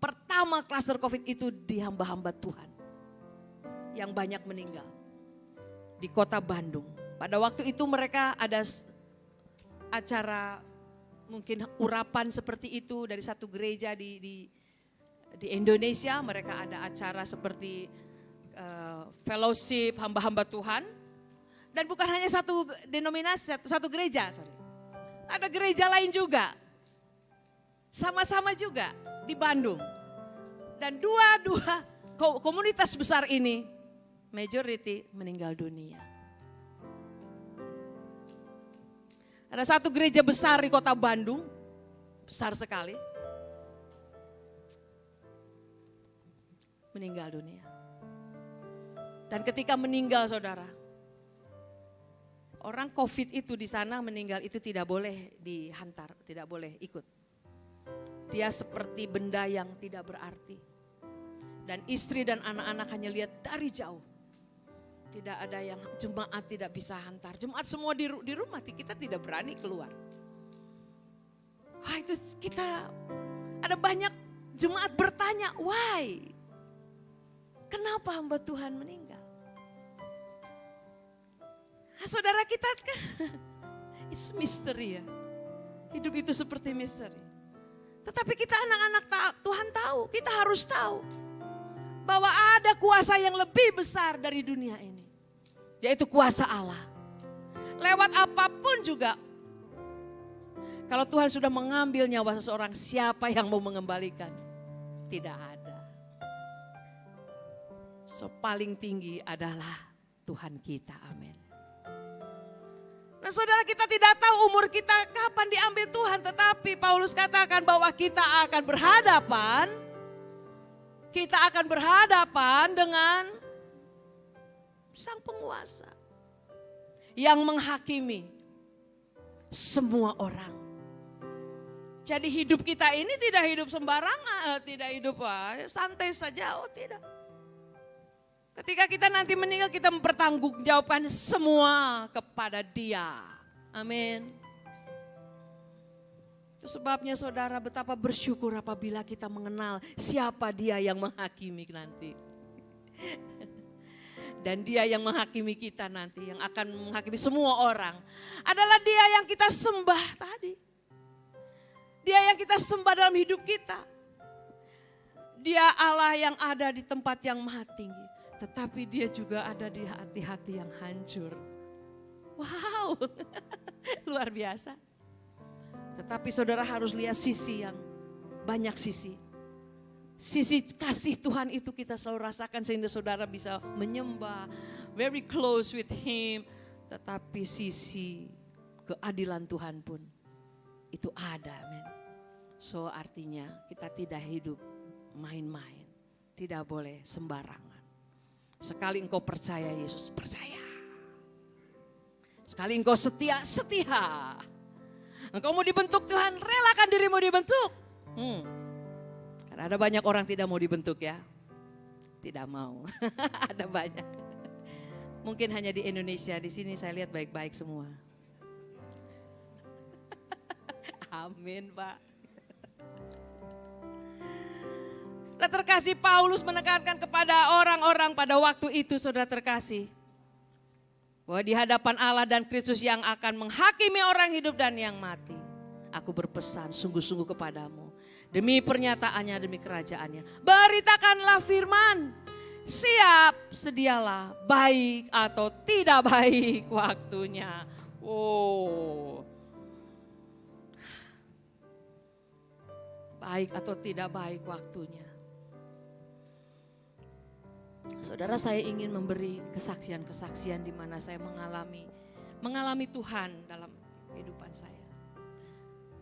Pertama klaster COVID itu di hamba-hamba Tuhan. Yang banyak meninggal. Di kota Bandung. Pada waktu itu mereka ada acara mungkin urapan seperti itu dari satu gereja di Indonesia. Mereka ada acara seperti fellowship hamba-hamba Tuhan. Dan bukan hanya satu denominasi, satu gereja. Sorry. Ada gereja lain juga. Sama-sama juga di Bandung. Dan dua komunitas besar ini, majority meninggal dunia. Ada satu gereja besar di kota Bandung, besar sekali, meninggal dunia. Dan ketika meninggal saudara, orang COVID itu di sana meninggal itu tidak boleh dihantar, tidak boleh ikut. Dia seperti benda yang tidak berarti. Dan istri dan anak-anak hanya lihat dari jauh. Tidak ada yang jemaat tidak bisa hantar. Jemaat semua di rumah, kita tidak berani keluar. Itu kita, ada banyak jemaat bertanya, why? Kenapa hamba Tuhan meninggal? Saudara kita, it's mystery ya. Hidup itu seperti misteri. Tetapi kita anak-anak Tuhan tahu, kita harus tahu. Bahwa ada kuasa yang lebih besar dari dunia ini. Yaitu kuasa Allah. Lewat apapun juga. Kalau Tuhan sudah mengambil nyawa seseorang, siapa yang mau mengembalikan? Tidak ada. So paling tinggi adalah Tuhan kita, amin. Nah saudara, kita tidak tahu umur kita kapan diambil Tuhan. Tetapi Paulus katakan bahwa kita akan berhadapan dengan Sang Penguasa yang menghakimi semua orang. Jadi hidup kita ini tidak hidup sembarangan, tidak hidup santai saja, tidak. Ketika kita nanti meninggal, kita mempertanggungjawabkan semua kepada Dia. Amin. Itu sebabnya saudara, betapa bersyukur apabila kita mengenal siapa Dia yang menghakimi nanti. Dan Dia yang menghakimi kita nanti, yang akan menghakimi semua orang, adalah Dia yang kita sembah tadi. Dia yang kita sembah dalam hidup kita. Dia Allah yang ada di tempat yang maha tinggi. Tetapi Dia juga ada di hati-hati yang hancur. Wow, luar biasa. Tetapi saudara harus lihat sisi yang banyak sisi. Sisi kasih Tuhan itu kita selalu rasakan sehingga saudara bisa menyembah, very close with Him. Tetapi sisi keadilan Tuhan pun itu ada, amin. So artinya kita tidak hidup main-main, tidak boleh sembarangan. Sekali engkau percaya Yesus, percaya. Sekali engkau setia, setia. Engkau mau dibentuk Tuhan, relakan dirimu dibentuk. Karena ada banyak orang tidak mau dibentuk ya. Tidak mau, ada banyak. Mungkin hanya di Indonesia, di sini saya lihat baik-baik semua. Amin Pak. Saudara terkasih, Paulus menekankan kepada orang-orang pada waktu itu, saudara terkasih, bahwa di hadapan Allah dan Kristus yang akan menghakimi orang hidup dan yang mati, aku berpesan sungguh-sungguh kepadamu, demi pernyataannya, demi kerajaannya, beritakanlah firman, siap sedialah, baik atau tidak baik waktunya. Oh, baik atau tidak baik waktunya. Saudara, saya ingin memberi kesaksian-kesaksian di mana saya mengalami Tuhan dalam kehidupan saya.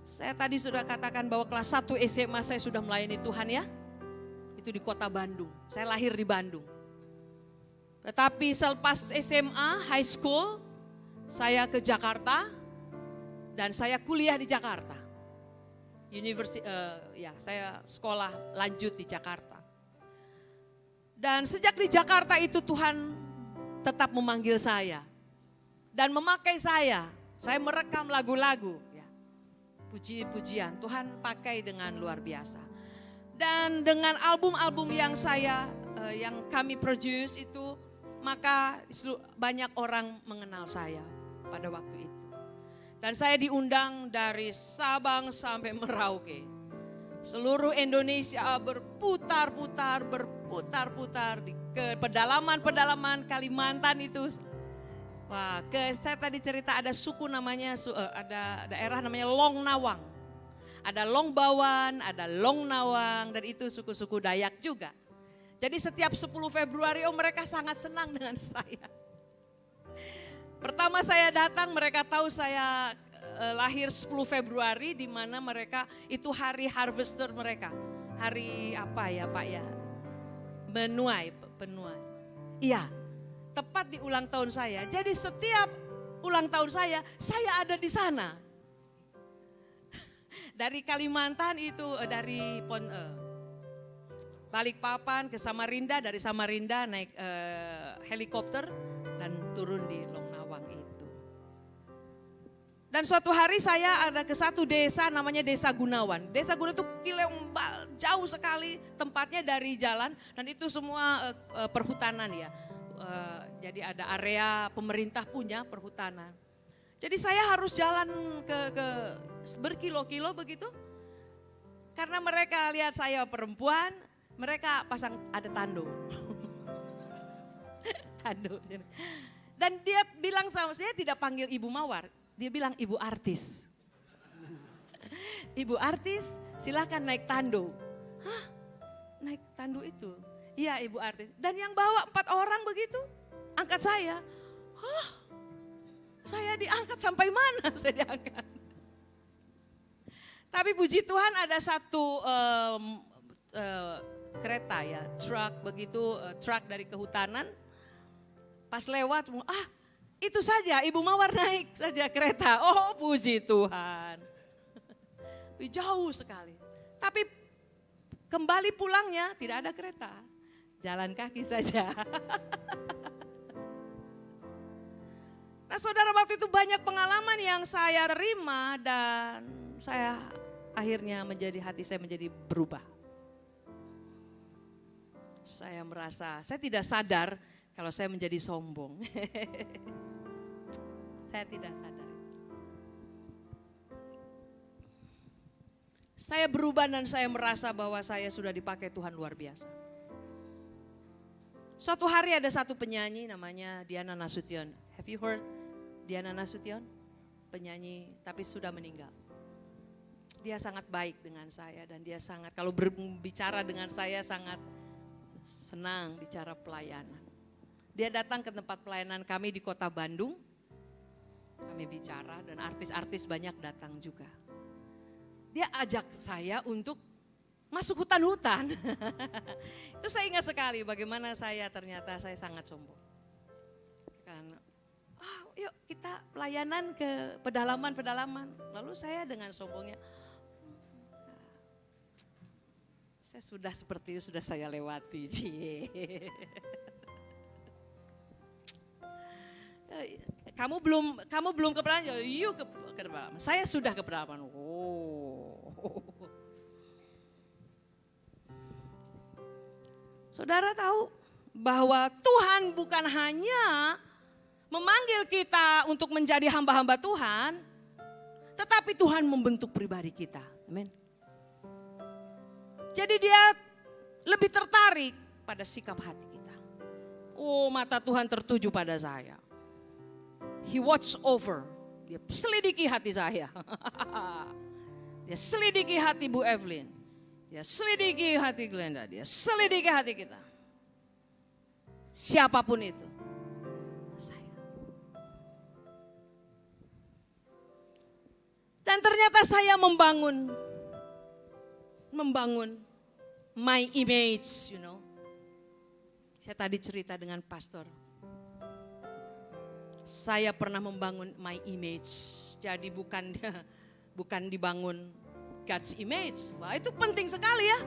Saya tadi sudah katakan bahwa kelas 1 SMA saya sudah melayani Tuhan ya. Itu di kota Bandung. Saya lahir di Bandung. Tetapi selepas SMA, high school, saya ke Jakarta dan saya kuliah di Jakarta. Saya sekolah lanjut di Jakarta. Dan sejak di Jakarta itu Tuhan tetap memanggil saya dan memakai saya. Saya merekam lagu-lagu, ya. Puji-pujian Tuhan pakai dengan luar biasa. Dan dengan album-album yang yang kami produce itu, maka banyak orang mengenal saya pada waktu itu. Dan saya diundang dari Sabang sampai Merauke. Seluruh Indonesia berputar-putar ke pedalaman-pedalaman Kalimantan itu. Wah, saya tadi cerita ada suku namanya, ada daerah namanya Long Nawang. Ada Long Bawan, ada Long Nawang, dan itu suku-suku Dayak juga. Jadi setiap 10 Februari mereka sangat senang dengan saya. Pertama saya datang, mereka tahu saya lahir 10 Februari, di mana mereka itu hari harvester mereka. Hari apa ya Pak ya? Penuai. Iya, tepat di ulang tahun saya. Jadi setiap ulang tahun saya ada di sana. Dari Kalimantan itu, dari Balikpapan ke Samarinda, dari Samarinda naik helikopter dan turun di Long Nawang itu. Dan suatu hari saya ada ke satu desa namanya Desa Gunawan. Desa Gunawan itu jauh sekali tempatnya dari jalan dan itu semua perhutanan ya. Jadi ada area pemerintah punya perhutanan. Jadi saya harus jalan ke berkilo-kilo begitu. Karena mereka lihat saya perempuan, mereka pasang ada tando. Tando. Dan dia bilang sama saya, tidak panggil Ibu Mawar. Dia bilang ibu artis. Ibu artis silahkan naik tando. Hah? Naik tando itu? Iya ibu artis. Dan yang bawa 4 orang begitu. Angkat saya. Hah? Saya diangkat sampai mana saya diangkat? Tapi puji Tuhan ada satu kereta ya. Truk begitu, truk dari kehutanan. Pas lewat, itu saja, Ibu Mawar naik saja kereta. Oh puji Tuhan. Jauh sekali. Tapi kembali pulangnya tidak ada kereta. Jalan kaki saja. Nah saudara, waktu itu banyak pengalaman yang saya terima dan saya akhirnya hati saya menjadi berubah. Saya merasa, saya tidak sadar kalau saya menjadi sombong. Saya tidak sadar. Saya berubah dan saya merasa bahwa saya sudah dipakai Tuhan luar biasa. Suatu hari ada satu penyanyi namanya Diana Nasution. Have you heard Diana Nasution? Penyanyi tapi sudah meninggal. Dia sangat baik dengan saya dan dia sangat, kalau berbicara dengan saya sangat senang bicara pelayanan. Dia datang ke tempat pelayanan kami di kota Bandung. Kami bicara dan artis-artis banyak datang juga. Dia ajak saya untuk masuk hutan-hutan. Itu saya ingat sekali bagaimana ternyata saya sangat sombong. Karena, yuk kita pelayanan ke pedalaman-pedalaman. Lalu saya dengan sombongnya, saya sudah seperti itu, sudah saya lewati. Kamu belum ke pedalaman, yuk ke pedalaman. Saya sudah ke pedalaman. Oh. Saudara tahu bahwa Tuhan bukan hanya memanggil kita untuk menjadi hamba-hamba Tuhan, tetapi Tuhan membentuk pribadi kita. Amin. Jadi dia lebih tertarik pada sikap hati kita. Oh, mata Tuhan tertuju pada saya. He watch over. Dia selidiki hati saya. Dia selidiki hati Bu Evelyn. Dia selidiki hati Glenda. Dia selidiki hati kita. Siapapun itu. Saya. Dan ternyata saya membangun my image, you know. Saya tadi cerita dengan pastor. Saya pernah membangun my image. Jadi bukan dibangun God's image. Wah, itu penting sekali ya.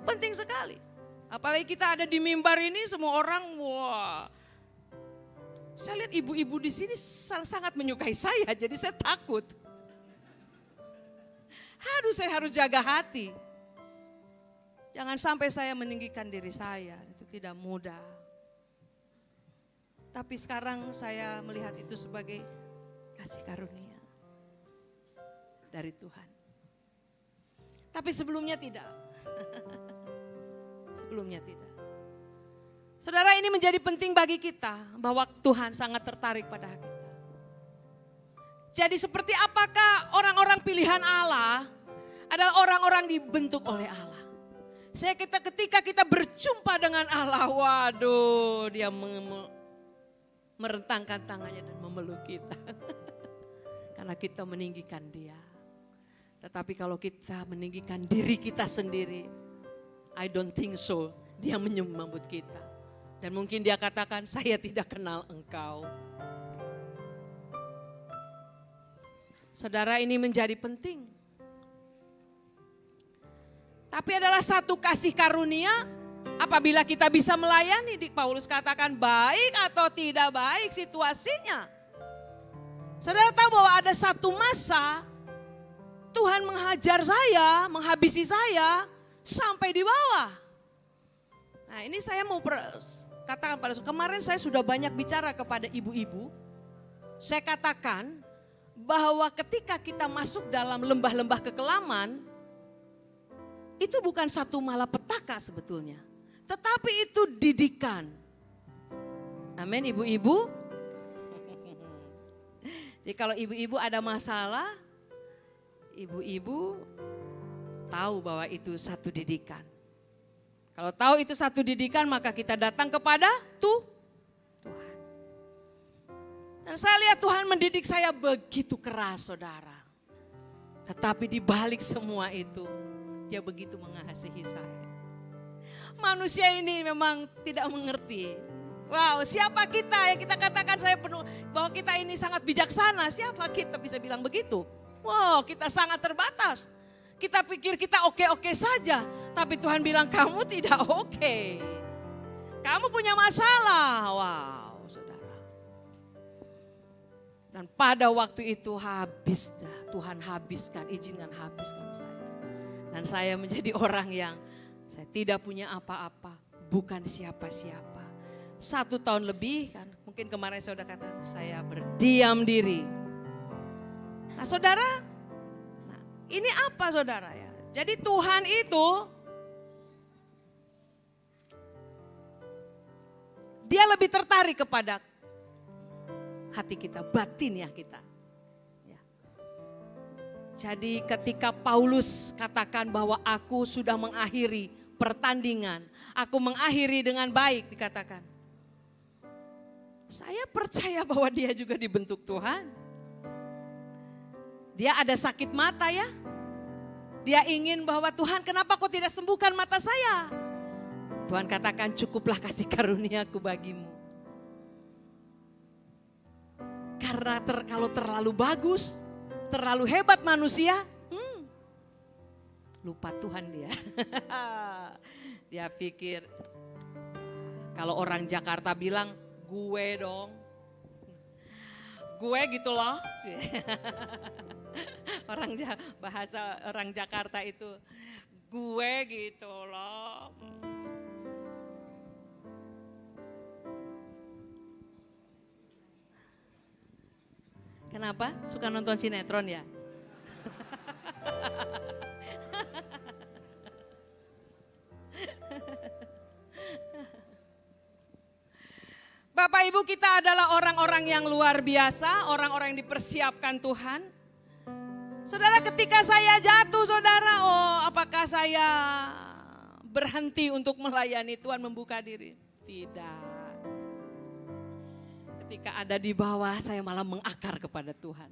Penting sekali. Apalagi kita ada di mimbar ini, semua orang, wah. Saya lihat ibu-ibu di sini sangat menyukai saya, jadi saya takut. Aduh, saya harus jaga hati. Jangan sampai saya meninggikan diri saya, itu tidak mudah. Tapi sekarang saya melihat itu sebagai kasih karunia dari Tuhan. Tapi sebelumnya tidak. Sebelumnya tidak. Saudara, ini menjadi penting bagi kita bahwa Tuhan sangat tertarik pada kita. Jadi seperti apakah orang-orang pilihan Allah adalah orang-orang dibentuk oleh Allah. Ketika kita berjumpa dengan Allah, waduh, dia merentangkan tangannya dan memeluk kita. Karena kita meninggikan dia. Tetapi kalau kita meninggikan diri kita sendiri, I don't think so, dia menyambut kita. Dan mungkin dia katakan, saya tidak kenal engkau. Saudara, ini menjadi penting. Tapi adalah satu kasih karunia apabila kita bisa melayani. Paulus katakan baik atau tidak baik situasinya. Saudara tahu bahwa ada satu masa Tuhan menghajar saya, menghabisi saya sampai di bawah. Nah, ini saya mau katakan pada kemarin saya sudah banyak bicara kepada ibu-ibu. Saya katakan bahwa ketika kita masuk dalam lembah-lembah kekelaman, itu bukan satu malapetaka sebetulnya. Tetapi itu didikan. Amin, ibu-ibu. Jadi kalau ibu-ibu ada masalah, ibu-ibu tahu bahwa itu satu didikan. Kalau tahu itu satu didikan, maka kita datang kepada Tuhan. Dan saya lihat Tuhan mendidik saya begitu keras, saudara. Tetapi di balik semua itu, dia begitu mengasihi saya. Manusia ini memang tidak mengerti. Wow, siapa kita yang kita katakan saya penuh bahwa kita ini sangat bijaksana? Siapa kita bisa bilang begitu? Wow, kita sangat terbatas. Kita pikir kita oke-oke saja, tapi Tuhan bilang kamu tidak oke. Kamu punya masalah. Wow, saudara. Dan pada waktu itu habis dah, Tuhan habiskan, izinkan habiskan saya. Dan saya menjadi orang yang saya tidak punya apa-apa, bukan siapa-siapa. 1 tahun lebih kan, mungkin kemarin saya sudah katakan, saya berdiam diri. Nah saudara, ini apa saudara ya? Jadi Tuhan itu, dia lebih tertarik kepada hati kita, batinnya kita. Jadi ketika Paulus katakan bahwa aku sudah mengakhiri pertandingan, aku mengakhiri dengan baik dikatakan. Saya percaya bahwa dia juga dibentuk Tuhan. Dia ada sakit mata ya. Dia ingin bahwa Tuhan kenapa kau tidak sembuhkan mata saya. Tuhan katakan cukuplah kasih karuniaku bagimu. Karena kalau terlalu bagus, terlalu hebat manusia, lupa Tuhan dia. Dia pikir, kalau orang Jakarta bilang, gue dong. Gue gitu loh. Bahasa orang Jakarta itu, gue gitu loh. Kenapa? Suka nonton sinetron ya? Bapak Ibu, kita adalah orang-orang yang luar biasa, orang-orang yang dipersiapkan Tuhan. Saudara, ketika saya jatuh, saudara, apakah saya berhenti untuk melayani Tuhan, membuka diri? Tidak. Ketika ada di bawah, saya malah mengakar kepada Tuhan.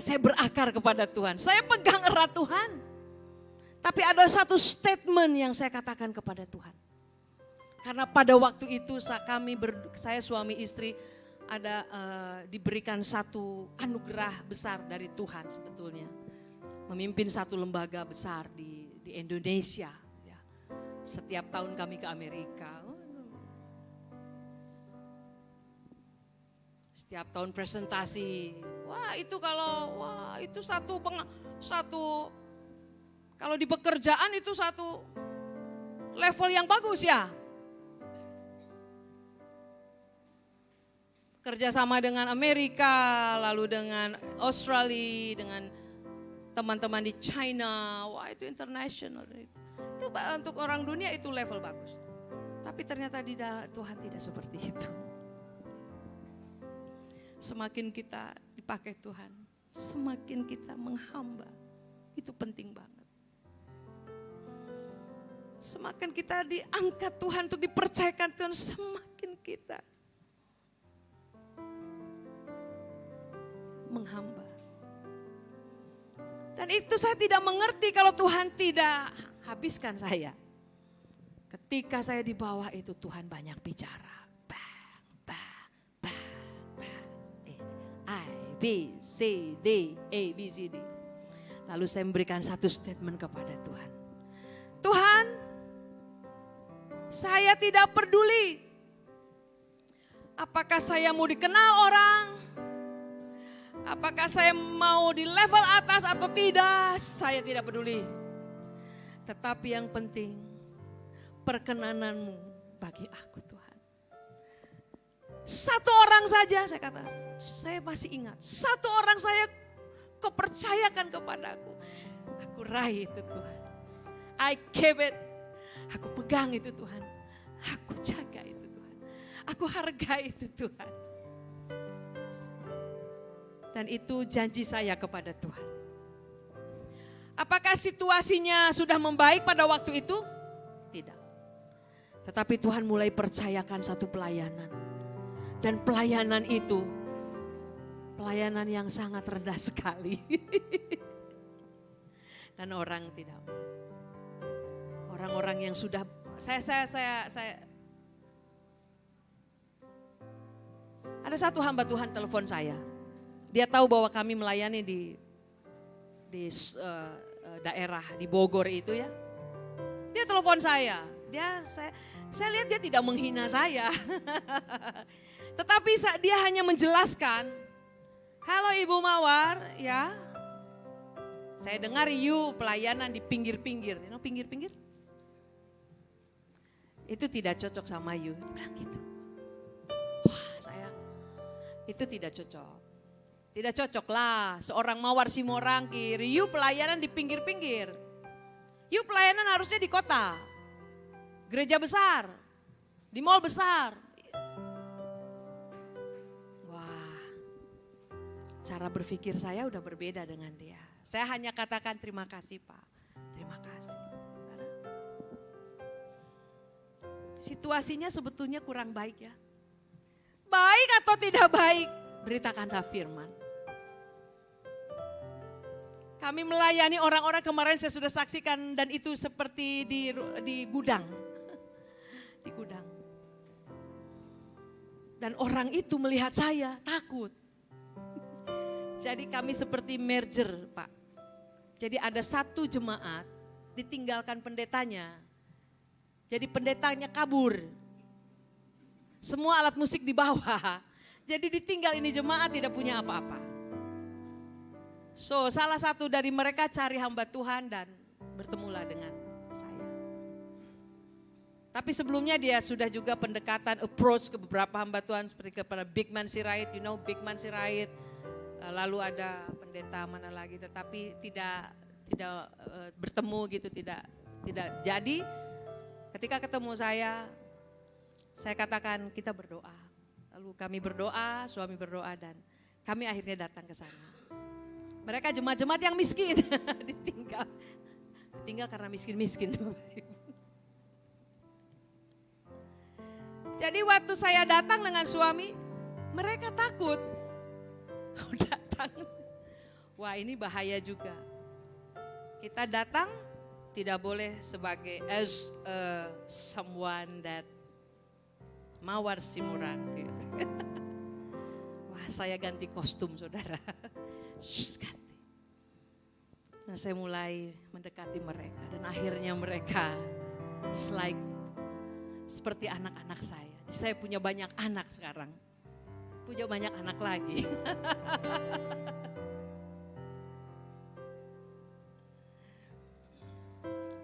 Saya berakar kepada Tuhan, saya pegang erat Tuhan. Tapi ada satu statement yang saya katakan kepada Tuhan. Karena pada waktu itu saya suami istri ada diberikan satu anugerah besar dari Tuhan sebetulnya. Memimpin satu lembaga besar di Indonesia. Ya. Setiap tahun kami ke Amerika. Setiap tahun presentasi. Itu satu kalau di pekerjaan itu satu level yang bagus ya. Kerjasama dengan Amerika, lalu dengan Australia, dengan teman-teman di China, itu international. Itu untuk orang dunia itu level bagus. Tapi ternyata di Tuhan tidak seperti itu. Semakin kita dipakai Tuhan, semakin kita menghamba, itu penting banget. Semakin kita diangkat Tuhan untuk dipercayakan Tuhan, semakin kita menghamba. Dan itu saya tidak mengerti kalau Tuhan tidak habiskan saya. Ketika saya di bawah itu Tuhan banyak bicara. Bang, bang, bang, bang. I, B, C, D, A, B, C, D. Lalu saya memberikan satu statement kepada Tuhan. Tuhan, saya tidak peduli. Apakah saya mau dikenal orang? Apakah saya mau di level atas atau tidak, saya tidak peduli. Tetapi yang penting, perkenananmu bagi aku Tuhan. Satu orang saja saya kata, saya masih ingat. Satu orang saya kau percayakan kepadaku. Aku raih itu Tuhan. I keep it. Aku pegang itu Tuhan. Aku jaga itu Tuhan. Aku hargai itu Tuhan. Dan itu janji saya kepada Tuhan. Apakah situasinya sudah membaik pada waktu itu? Tidak. Tetapi Tuhan mulai percayakan satu pelayanan. Dan pelayanan itu, pelayanan yang sangat rendah sekali. Dan orang tidak mau. Orang-orang yang sudah, ada satu hamba Tuhan telepon saya. Dia tahu bahwa kami melayani di daerah di Bogor itu ya. Dia telepon saya. Saya lihat dia tidak menghina saya. Tetapi dia hanya menjelaskan, halo Ibu Mawar ya. Saya dengar you pelayanan di pinggir-pinggir. Pinggir-pinggir? Itu tidak cocok sama you. Dia bilang gitu. Wah itu tidak cocok. Tidak cocok lah, seorang Mawar Simorangkir, you pelayanan di pinggir-pinggir. You pelayanan harusnya di kota, gereja besar, di mall besar. Wah, cara berpikir saya udah berbeda dengan dia. Saya hanya katakan terima kasih Pak, terima kasih. Situasinya sebetulnya kurang baik ya. Baik atau tidak baik, beritakanlah firman. Kami melayani orang-orang kemarin saya sudah saksikan dan itu seperti di gudang. Di gudang. Dan orang itu melihat saya takut. Jadi kami seperti merger Pak. Jadi ada satu jemaat ditinggalkan pendetanya. Jadi pendetanya kabur. Semua alat musik di bawah. Jadi ditinggal ini jemaat tidak punya apa-apa. So salah satu dari mereka cari hamba Tuhan dan bertemulah dengan saya. Tapi sebelumnya dia sudah juga pendekatan approach ke beberapa hamba Tuhan seperti kepada Big Man Sirait, you know Big Man Sirait, lalu ada pendeta mana lagi, tetapi tidak bertemu gitu, tidak jadi. Ketika ketemu saya katakan kita berdoa. Lalu kami berdoa, suami berdoa, dan kami akhirnya datang ke sana. Mereka jemaat-jemaat yang miskin ditinggal karena miskin-miskin. Jadi waktu saya datang dengan suami, mereka takut. Datang, wah ini bahaya juga. Kita datang tidak boleh sebagai as someone that mawar simurangkir. Wah saya ganti kostum saudara. Ganti. Nah saya mulai mendekati mereka dan akhirnya mereka seperti anak-anak saya. Saya punya banyak anak sekarang. Punya banyak anak lagi.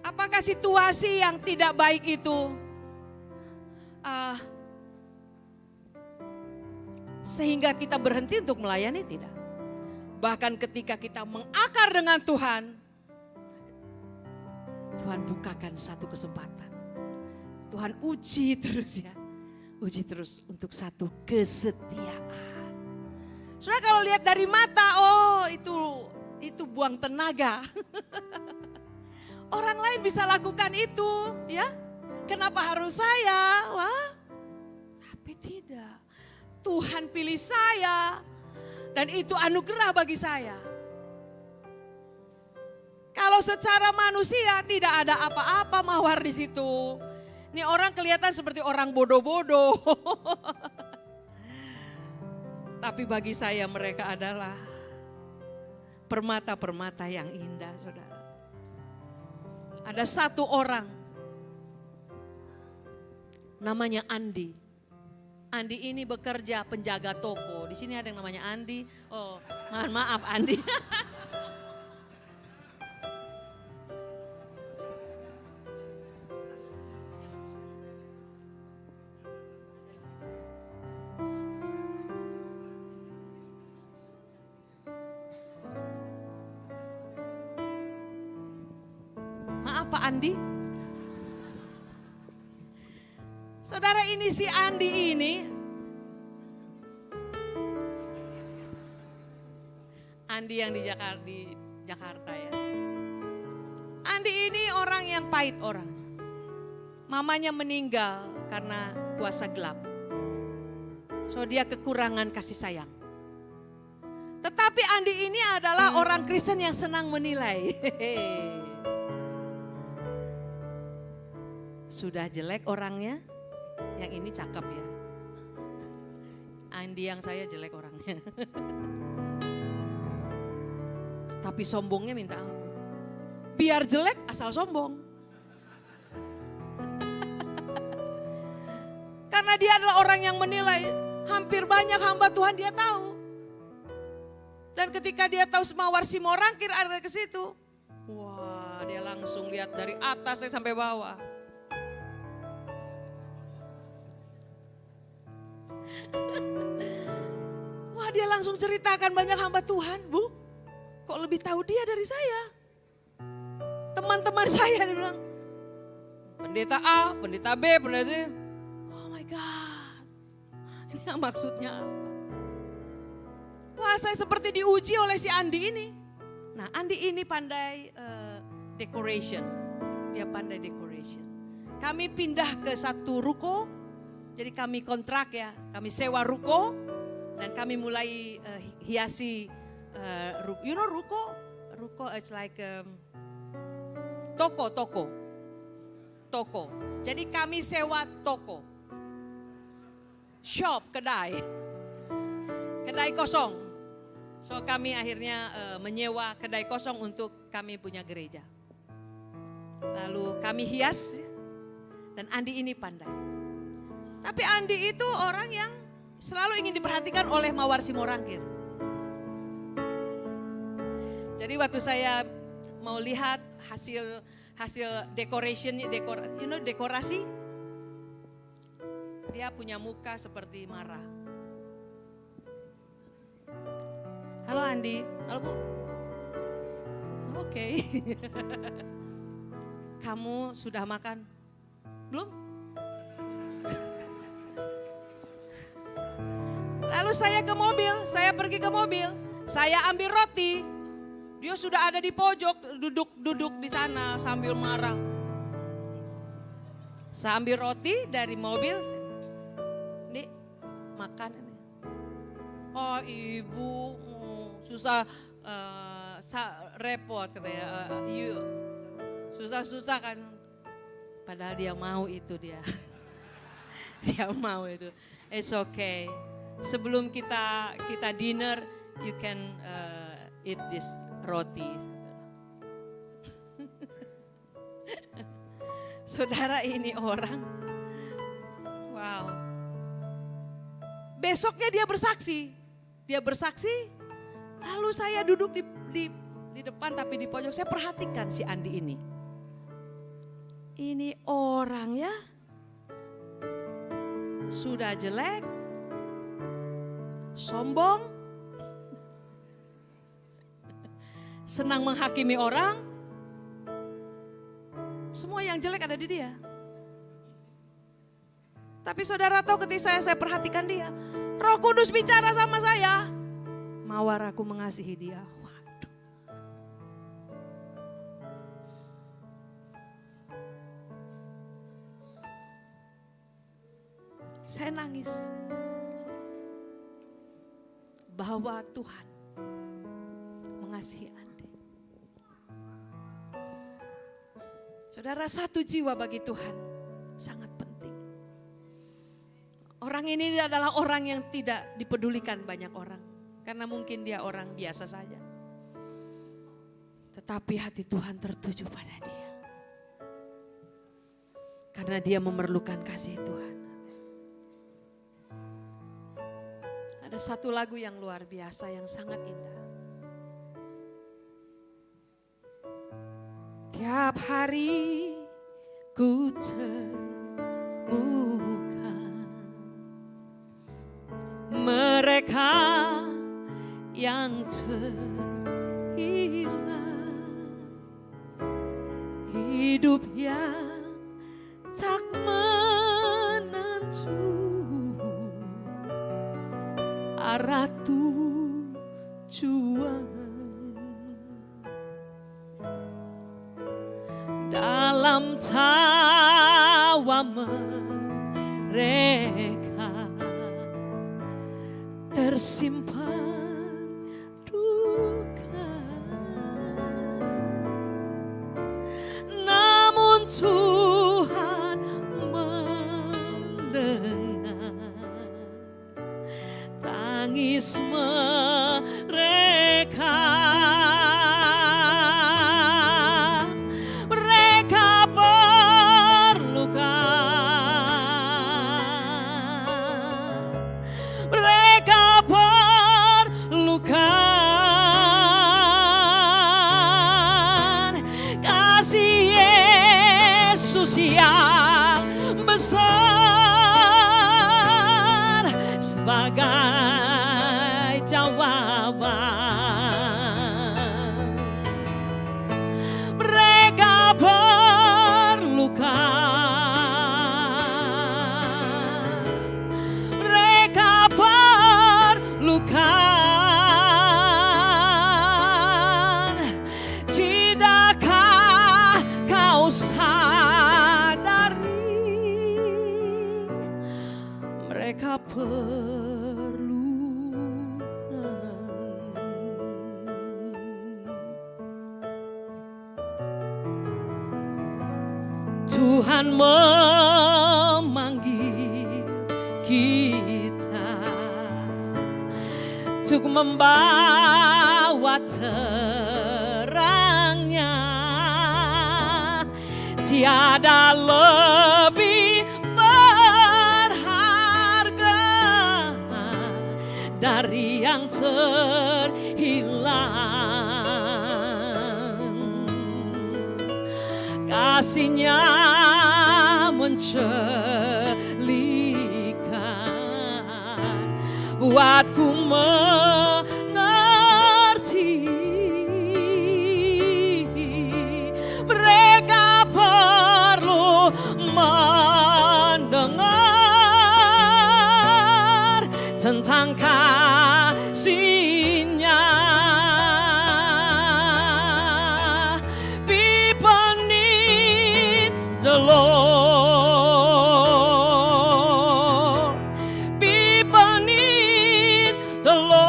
Apakah situasi yang tidak baik itu sehingga kita berhenti untuk melayani? Tidak. Bahkan ketika kita mengakar dengan Tuhan, Tuhan bukakan satu kesempatan. Tuhan uji terus ya. Uji terus untuk satu kesetiaan. Saudara kalau lihat dari mata, oh itu buang tenaga. Orang lain bisa lakukan itu, ya. Kenapa harus saya? Wah, tapi tidak. Tuhan pilih saya dan itu anugerah bagi saya. Kalau secara manusia tidak ada apa-apa mawar di situ. Ini orang kelihatan seperti orang bodoh-bodoh. Tapi bagi saya mereka adalah permata-permata yang indah, saudara. Ada satu orang, namanya Andi. Andi ini bekerja penjaga toko. Di sini ada yang namanya Andi. Oh, maaf Andi. Pak Andi. Saudara, ini si Andi ini yang di Jakarta ya. Andi ini orang yang pahit orang. Mamanya meninggal karena kuasa gelap. So dia kekurangan kasih sayang. Tetapi Andi ini adalah orang Kristen yang senang menilai. Sudah jelek orangnya, yang ini cakep ya. Andi yang saya jelek orangnya. Tapi sombongnya minta ampun. Biar jelek asal sombong. Karena dia adalah orang yang menilai. Hampir banyak hamba Tuhan dia tahu. Dan ketika dia tahu Semawar Simorangkir ada ke situ. Wah, dia langsung lihat dari atas sampai bawah. Wah, dia langsung ceritakan banyak hamba Tuhan, Bu. Kok lebih tahu dia dari saya? Teman-teman saya dia bilang, pendeta A, pendeta B, pendeta C. Oh my God. Ini maksudnya apa? Wah, saya seperti diuji oleh si Andi ini. Nah, Andi ini pandai decoration. Dia pandai decoration. Kami pindah ke satu ruko. Jadi kami kontrak ya, kami sewa ruko dan kami mulai hiasi you know ruko? Ruko it's like toko. Jadi kami sewa toko. Shop, kedai kosong. So kami akhirnya menyewa kedai kosong untuk kami punya gereja. Lalu kami hias dan Andi ini pandai. Tapi Andi itu orang yang selalu ingin diperhatikan oleh Mawar Simorangkir. Jadi waktu saya mau lihat hasil dekorasi, dia punya muka seperti marah. Halo Andi, halo Bu. Oke. Kamu sudah makan? Belum? Lalu saya ke mobil, saya pergi ke mobil, saya ambil roti. Dia sudah ada di pojok, duduk di sana sambil marah. Saya ambil roti dari mobil, Nih, makan ini. Oh ibu, susah, repot katanya, susah-susah kan. Padahal dia mau itu dia. Dia mau itu. It's okay. Sebelum kita dinner, you can eat this roti. Saudara, ini orang, wow. Besoknya dia bersaksi, lalu saya duduk di depan tapi di pojok, saya perhatikan si Andi ini. Ini orang ya, sudah jelek, sombong, senang menghakimi orang, semua yang jelek ada di dia. Tapi saudara tahu ketika saya perhatikan dia, Roh Kudus bicara sama saya, mawar aku mengasihi dia. Waduh. Saya nangis bahwa Tuhan mengasihi Andi. Saudara, satu jiwa bagi Tuhan sangat penting. Orang ini adalah orang yang tidak dipedulikan banyak orang. Karena mungkin dia orang biasa saja. Tetapi hati Tuhan tertuju pada dia. Karena dia memerlukan kasih Tuhan. Ada satu lagu yang luar biasa yang sangat indah. Tiap hari ku temukan mereka yang terhilang, hidup yang tak menentu, arah tujuan. Dalam tawa mereka tersimpan duka, namun Tuhan mendengar tangis mereka. Yang besar sebagai jawaban, mereka perlukan, mereka perlukan. Tidakkah kau mereka perlukan. Tuhan memanggil kita untuk membawa terangnya. Tiada lebih dari yang terhilang. Kasih-Nya mencelikan, buatku mengerti tentang kasih-Nya. Be beneath the Lord, be beneath the Lord,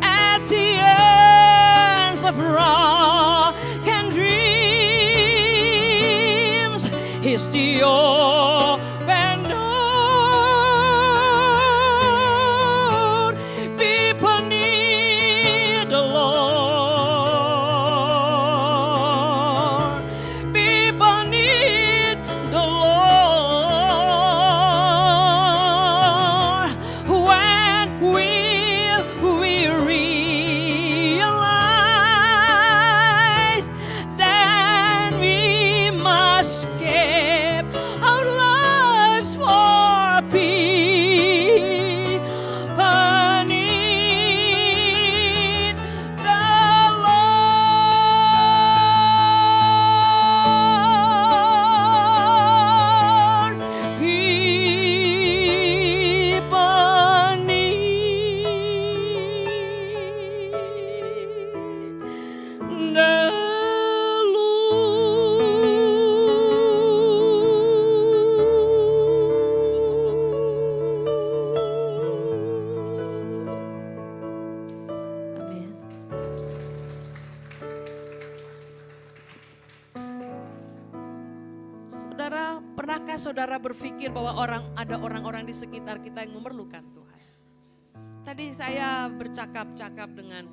at the ends of rock and dreams, He's the open door. Be beneath the Lord, be beneath the Lord. When will we realize that we must give our lives for peace beneath the Lord, be beneath the Lord. Amin. Saudara, pernahkah saudara berpikir bahwa ada orang-orang di sekitar kita yang memerlukan Tuhan? Tadi saya bercakap-cakap dengan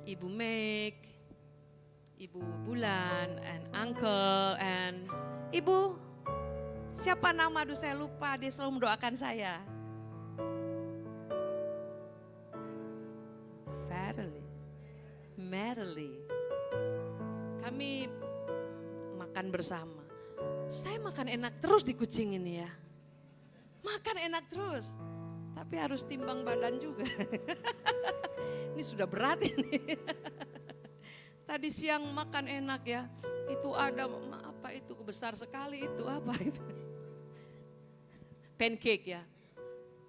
Ibu Meg, Ibu Bulan, and Uncle, and Ibu, siapa nama? Aduh saya lupa, dia selalu mendoakan saya. Merely. Kami makan bersama. Saya makan enak terus di Kucing ini ya. Makan enak terus. Tapi harus timbang badan juga. Ini sudah berat ini. Tadi siang makan enak ya. Itu ada apa itu besar sekali itu apa itu? Pancake ya.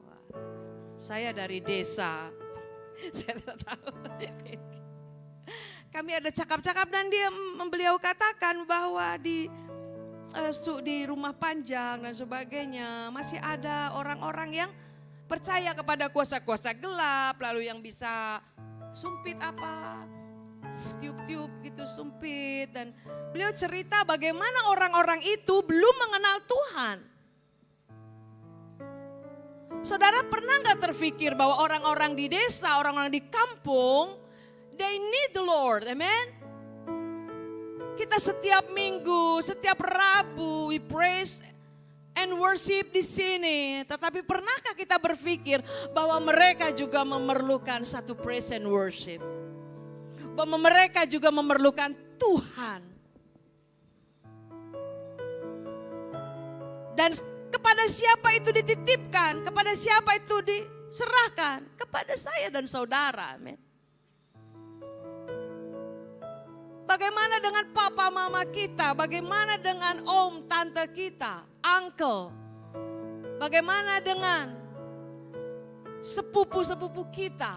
Wah, saya dari desa. Saya tidak tahu. Kami ada cakap-cakap dan beliau katakan bahwa di rumah Panjang dan sebagainya masih ada orang-orang yang percaya kepada kuasa-kuasa gelap, lalu yang bisa sumpit apa, tiup-tiup gitu sumpit, dan beliau cerita bagaimana orang-orang itu belum mengenal Tuhan. Saudara pernah nggak terfikir bahwa orang-orang di desa, orang-orang di kampung, they need the Lord, amen? Kita setiap minggu, setiap Rabu, we praise and worship di sini. Tetapi pernahkah kita berpikir bahwa mereka juga memerlukan satu praise and worship? Bahwa mereka juga memerlukan Tuhan. Dan kepada siapa itu dititipkan, kepada siapa itu diserahkan? Kepada saya dan saudara, amen. Bagaimana dengan papa mama kita? Bagaimana dengan om tante kita? Uncle? Bagaimana dengan sepupu-sepupu kita?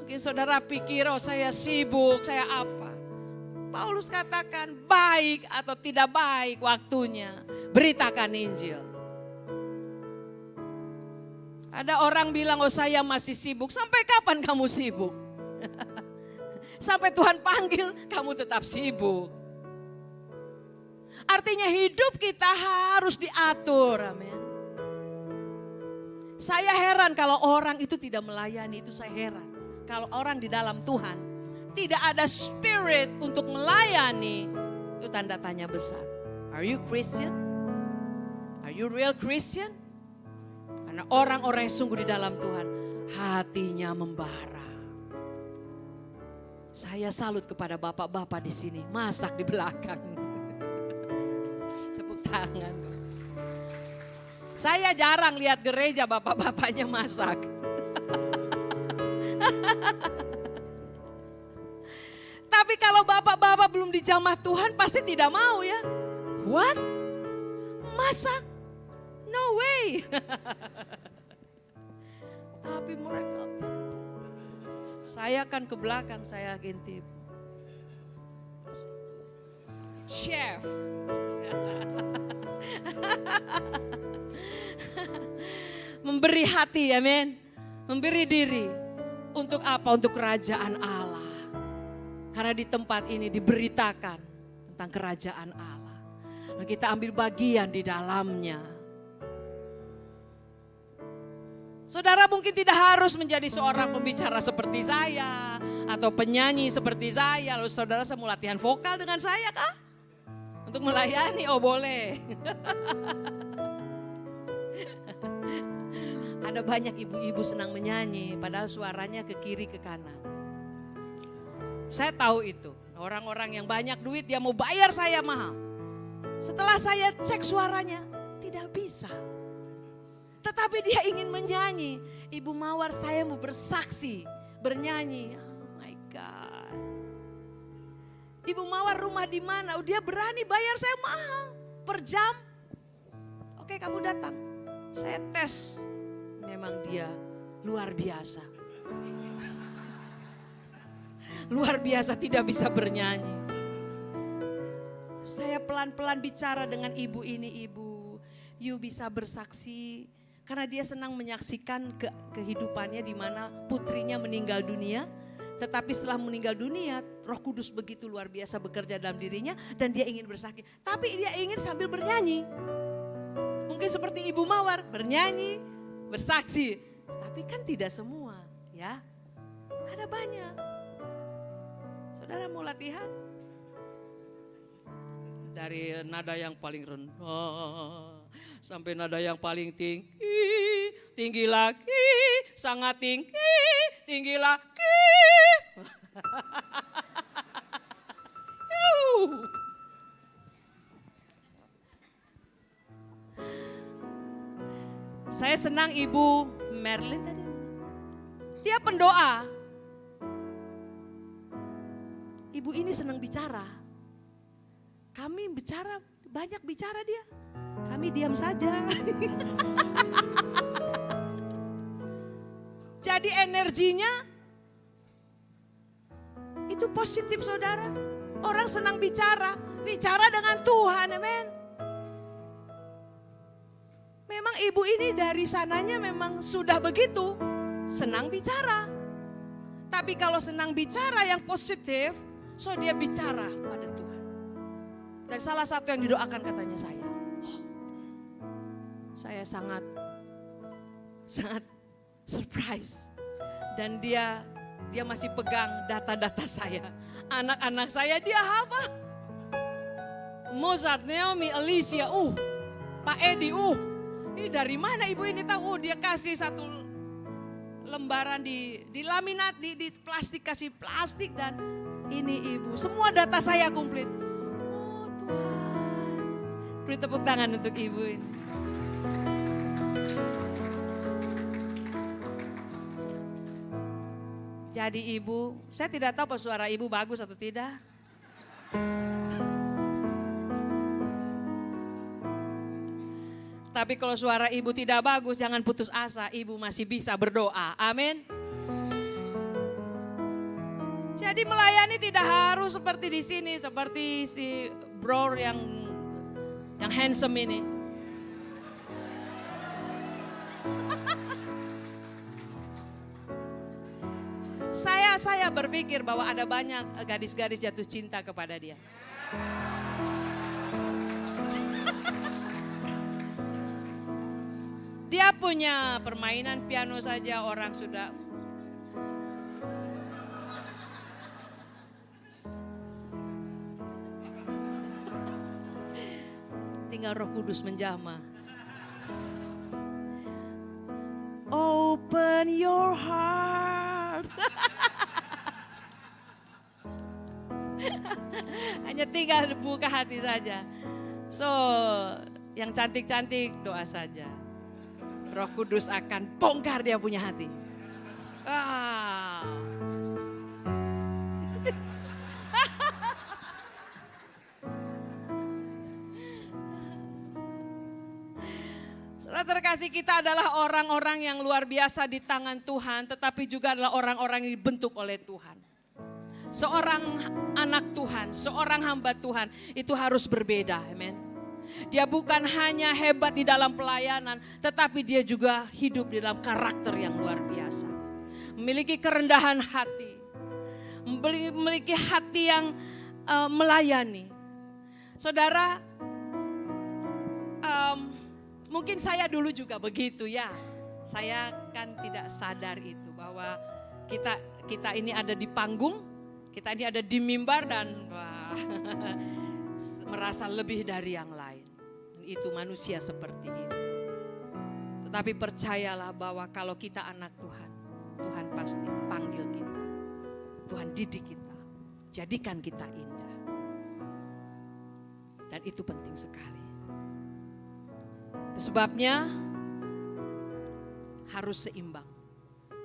Mungkin saudara pikir, oh saya sibuk, saya apa? Paulus katakan baik atau tidak baik waktunya, beritakan Injil. Ada orang bilang, oh saya masih sibuk. Sampai kapan kamu sibuk? Sampai Tuhan panggil, kamu tetap sibuk. Artinya hidup kita harus diatur, amin. Saya heran kalau orang itu tidak melayani, itu saya heran. Kalau orang di dalam Tuhan tidak ada spirit untuk melayani, itu tanda tanya besar. Are you Christian? Are you real Christian? Karena orang-orang yang sungguh di dalam Tuhan, hatinya membara. Saya salut kepada bapak-bapak di sini, masak di belakang. Tepuk tangan. Saya jarang lihat gereja bapak-bapaknya masak. Tapi kalau bapak-bapak belum dijamah Tuhan pasti tidak mau ya. What? Masak? No way. Tapi mereka, saya kan ke belakang, saya gintip. Chef. Memberi hati, amin. Memberi diri. Untuk apa? Untuk kerajaan Allah. Karena di tempat ini diberitakan tentang kerajaan Allah. Dan kita ambil bagian di dalamnya. Saudara mungkin tidak harus menjadi seorang pembicara seperti saya. Atau penyanyi seperti saya. Lalu saudara mau latihan vokal dengan saya kah? Untuk melayani, oh boleh. Ada banyak ibu-ibu senang menyanyi, padahal suaranya ke kiri ke kanan. Saya tahu itu, orang-orang yang banyak duit dia mau bayar saya mahal. Setelah saya cek suaranya, tidak bisa. Tetapi dia ingin menyanyi. Ibu Mawar, saya mau bersaksi, bernyanyi. Oh my God. Ibu Mawar rumah di mana? Oh, dia berani bayar saya mahal per jam. Oke, kamu datang. Saya tes. Memang dia luar biasa. Luar biasa tidak bisa bernyanyi. Saya pelan-pelan bicara dengan ibu ini, ibu. You bisa bersaksi. Karena dia senang menyaksikan kehidupannya di mana putrinya meninggal dunia. Tetapi setelah meninggal dunia, Roh Kudus begitu luar biasa bekerja dalam dirinya. Dan dia ingin bersaksi. Tapi dia ingin sambil bernyanyi. Mungkin seperti Ibu Mawar, bernyanyi, bersaksi. Tapi kan tidak semua, ya. Ada banyak. Saudara mau latihan? Dari nada yang paling rendah sampai nada yang paling tinggi, tinggi lagi, sangat tinggi, tinggi lagi. Saya senang Ibu Merlin tadi. Dia pendoa. Ibu ini senang bicara. Kami bicara, banyak bicara dia. Kami diam saja. Jadi energinya itu positif saudara. Orang senang bicara. Bicara dengan Tuhan, amin. Memang ibu ini dari sananya memang sudah begitu, senang bicara. Tapi kalau senang bicara yang positif, so dia bicara pada Tuhan. Dan salah satu yang didoakan katanya saya. Saya sangat surprise. Dan dia masih pegang data-data saya. Anak-anak saya dia hafal. Mozart, Naomi, Alicia, Pak Edi, Ini dari mana ibu ini tahu? Dia kasih satu lembaran di laminat, di plastik, kasih plastik dan ini ibu. Semua data saya komplit. Oh Tuhan. Beri tepuk tangan untuk ibu ini. Jadi ibu, saya tidak tahu apa suara ibu bagus atau tidak. Tapi kalau suara ibu tidak bagus, jangan putus asa. Ibu masih bisa berdoa. Amin. Jadi melayani tidak harus seperti di sini, seperti si bro yang handsome ini. Saya berpikir bahwa ada banyak gadis-gadis jatuh cinta kepada dia. Dia punya permainan piano saja orang sudah. Tinggal Roh Kudus menjamah. Open your heart. Hanya tinggal buka hati saja. So, yang cantik-cantik doa saja. Roh Kudus akan bongkar dia punya hati. kekasih kita adalah orang-orang yang luar biasa di tangan Tuhan, tetapi juga adalah orang-orang yang dibentuk oleh Tuhan. Seorang anak Tuhan, seorang hamba Tuhan itu harus berbeda, amen. Dia bukan hanya hebat di dalam pelayanan, tetapi dia juga hidup di dalam karakter yang luar biasa. Memiliki kerendahan hati, memiliki hati yang melayani. Saudara, mungkin saya dulu juga begitu ya. Saya kan tidak sadar itu bahwa kita ini ada di panggung, kita ini ada di mimbar dan merasa lebih dari yang lain. Itu manusia seperti itu. Tetapi percayalah bahwa kalau kita anak Tuhan, Tuhan pasti panggil kita. Tuhan didik kita, jadikan kita indah. Dan itu penting sekali. Itu sebabnya harus seimbang.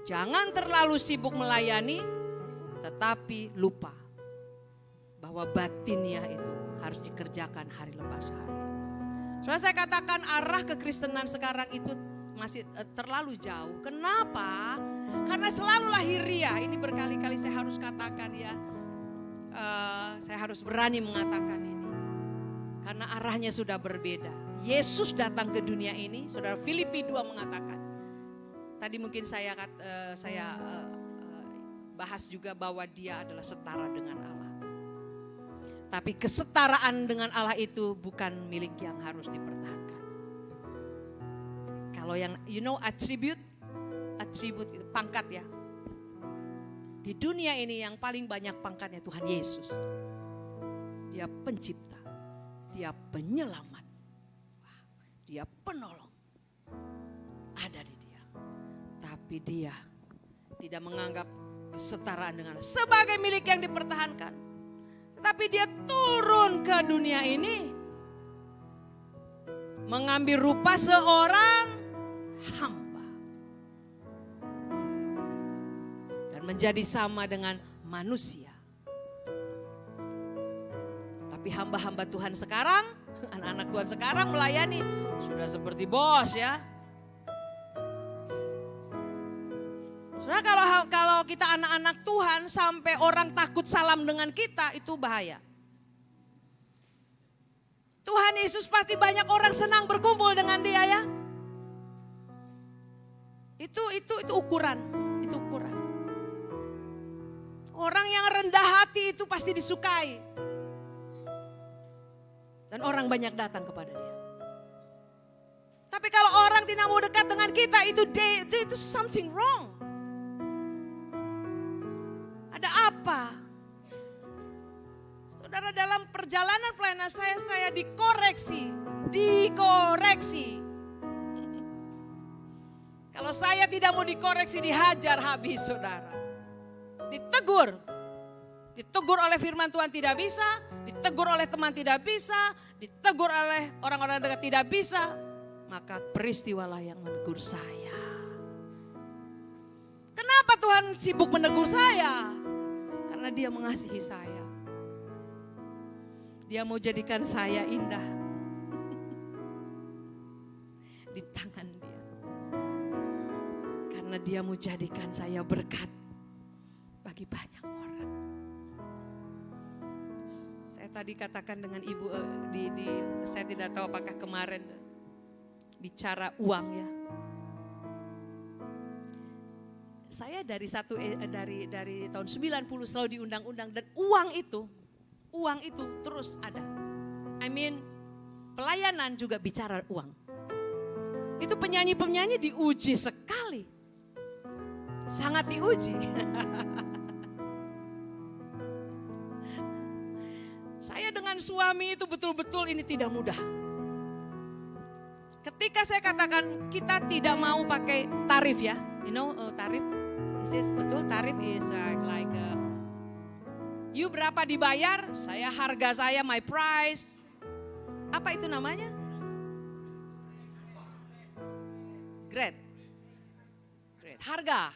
Jangan terlalu sibuk melayani, tetapi lupa bahwa batinnya itu harus dikerjakan hari lepas hari. Soalnya saya katakan arah kekristenan sekarang itu masih terlalu jauh. Kenapa? Karena selalu lahiriah. Ini berkali-kali saya harus katakan ya. Saya harus berani mengatakan ini. Karena arahnya sudah berbeda. Yesus datang ke dunia ini, saudara, Filipi 2 mengatakan. Tadi mungkin saya bahas juga bahwa dia adalah setara dengan Allah. Tapi kesetaraan dengan Allah itu bukan milik yang harus dipertahankan. Kalau yang atribut itu pangkat ya. Di dunia ini yang paling banyak pangkatnya Tuhan Yesus. Dia pencipta, dia penyelamat, dia penolong. Ada di dia. Tapi dia tidak menganggap kesetaraan dengan sebagai milik yang dipertahankan. Tapi dia turun ke dunia ini mengambil rupa seorang hamba dan menjadi sama dengan manusia. Tapi hamba-hamba Tuhan sekarang, anak-anak Tuhan sekarang melayani sudah seperti bos ya. Saudara, kalau kita anak-anak Tuhan sampai orang takut salam dengan kita, itu bahaya. Tuhan Yesus pasti banyak orang senang berkumpul dengan dia ya. Itu ukuran, itu ukuran. Orang yang rendah hati itu pasti disukai. Dan orang banyak datang kepada dia. Tapi kalau orang tidak mau dekat dengan kita, itu something wrong. Ada apa? Saudara, dalam perjalanan pelayanan saya dikoreksi. Kalau saya tidak mau dikoreksi, dihajar habis saudara. Ditegur oleh firman Tuhan tidak bisa, ditegur oleh teman tidak bisa, ditegur oleh orang-orang dekat tidak bisa. Maka peristiwalah yang menegur saya. Kenapa Tuhan sibuk menegur saya? Karena dia mengasihi saya. Dia mau jadikan saya indah. Di tangan dia. Karena dia mau jadikan saya berkat bagi banyak orang. Saya tadi katakan dengan ibu, saya tidak tahu apakah kemarin bicara uang ya. Saya dari tahun 90 selalu diundang-undang dan uang itu terus ada. Pelayanan juga bicara uang. Itu penyanyi-penyanyi diuji sekali. Sangat diuji. Saya dengan suami itu betul-betul ini tidak mudah. Ketika saya katakan kita tidak mau pakai tarif ya. Tarif. Is it betul? Tarif is like you berapa dibayar, harga saya, my price. Apa itu namanya? Grade. Harga.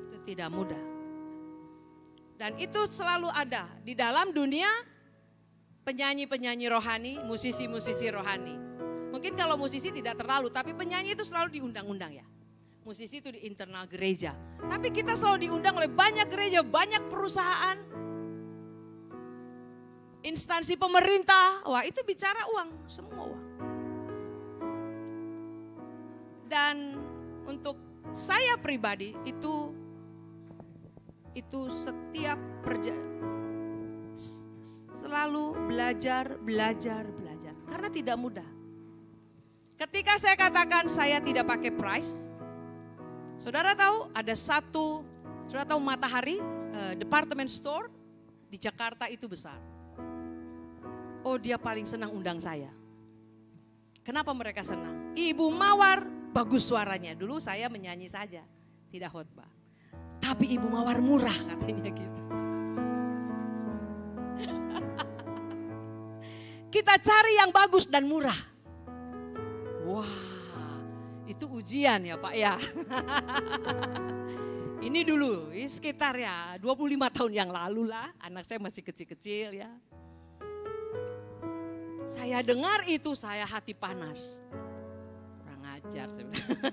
Itu tidak mudah. Dan itu selalu ada di dalam dunia penyanyi-penyanyi rohani, musisi-musisi rohani. Mungkin kalau musisi tidak terlalu, tapi penyanyi itu selalu diundang-undang ya. Musisi itu di internal gereja. Tapi kita selalu diundang oleh banyak gereja, banyak perusahaan, instansi pemerintah. Wah, itu bicara uang, semua uang. Dan untuk saya pribadi itu setiap selalu belajar. Karena tidak mudah. Ketika saya katakan saya tidak pakai price, saudara tahu ada saudara tahu Matahari department store di Jakarta itu besar. Oh, dia paling senang undang saya. Kenapa mereka senang? Ibu Mawar bagus suaranya. Dulu saya menyanyi saja, tidak khotbah. Tapi Ibu Mawar murah katanya gitu. Kita cari yang bagus dan murah. Wah, itu ujian ya Pak ya. Ini dulu, sekitar ya 25 tahun yang lalu lah. Anak saya masih kecil-kecil ya. Saya dengar itu, saya hati panas. Kurang ajar sebenarnya.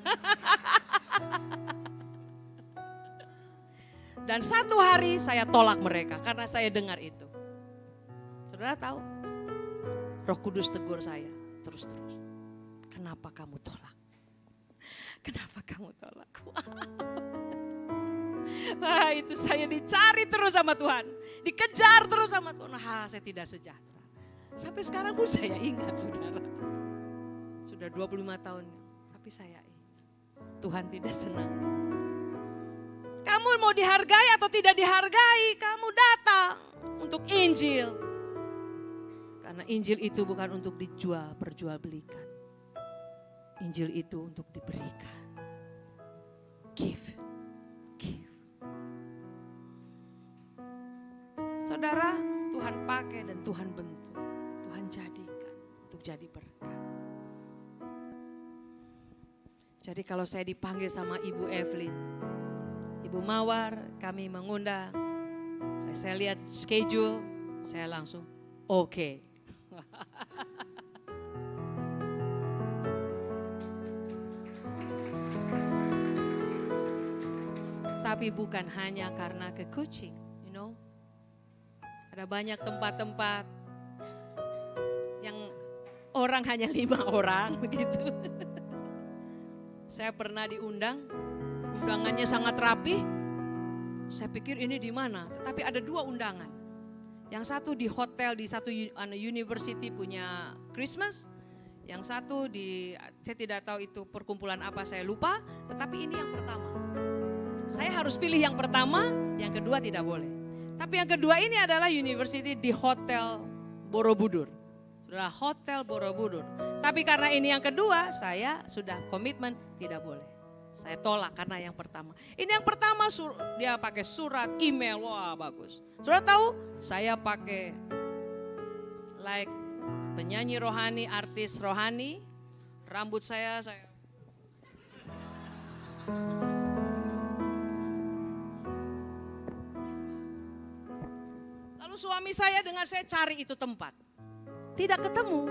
Dan satu hari saya tolak mereka karena saya dengar itu. Saudara tahu? Roh Kudus tegur saya terus-terus. Kenapa kamu tolak? Kenapa kamu tolak? Wah, itu saya dicari terus sama Tuhan. Dikejar terus sama Tuhan. Saya tidak sejahtera. Sampai sekarang pun saya ingat saudara. Sudah 25 tahun. Tapi saya ingat. Tuhan tidak senang. Kamu mau dihargai atau tidak dihargai, kamu datang untuk Injil. Karena Injil itu bukan untuk dijual, perjualbelikan. Injil itu untuk diberikan. Give. Saudara, Tuhan pakai dan Tuhan bentuk. Tuhan jadikan untuk jadi berkat. Jadi kalau saya dipanggil sama Ibu Evelyn, Ibu Mawar, kami mengundang. Saya lihat schedule, saya langsung oke. Tapi bukan hanya karena ke Kuching, you know. Ada banyak tempat-tempat yang orang hanya 5 orang begitu. Saya pernah diundang, undangannya sangat rapi. Saya pikir ini di mana, tetapi ada 2 undangan. Yang satu di hotel di satu university punya Christmas. Yang satu saya tidak tahu itu perkumpulan apa, saya lupa. Tetapi ini yang pertama. Saya harus pilih yang pertama, yang kedua tidak boleh. Tapi yang kedua ini adalah university di Hotel Borobudur. Sudah Hotel Borobudur. Tapi karena ini yang kedua, saya sudah komitmen tidak boleh. Saya tolak karena yang pertama. Ini yang pertama dia pakai surat, email, wah bagus. Sudah tahu, saya pakai like penyanyi rohani, artis rohani. Rambut saya lalu suami saya dengan saya cari itu tempat. Tidak ketemu.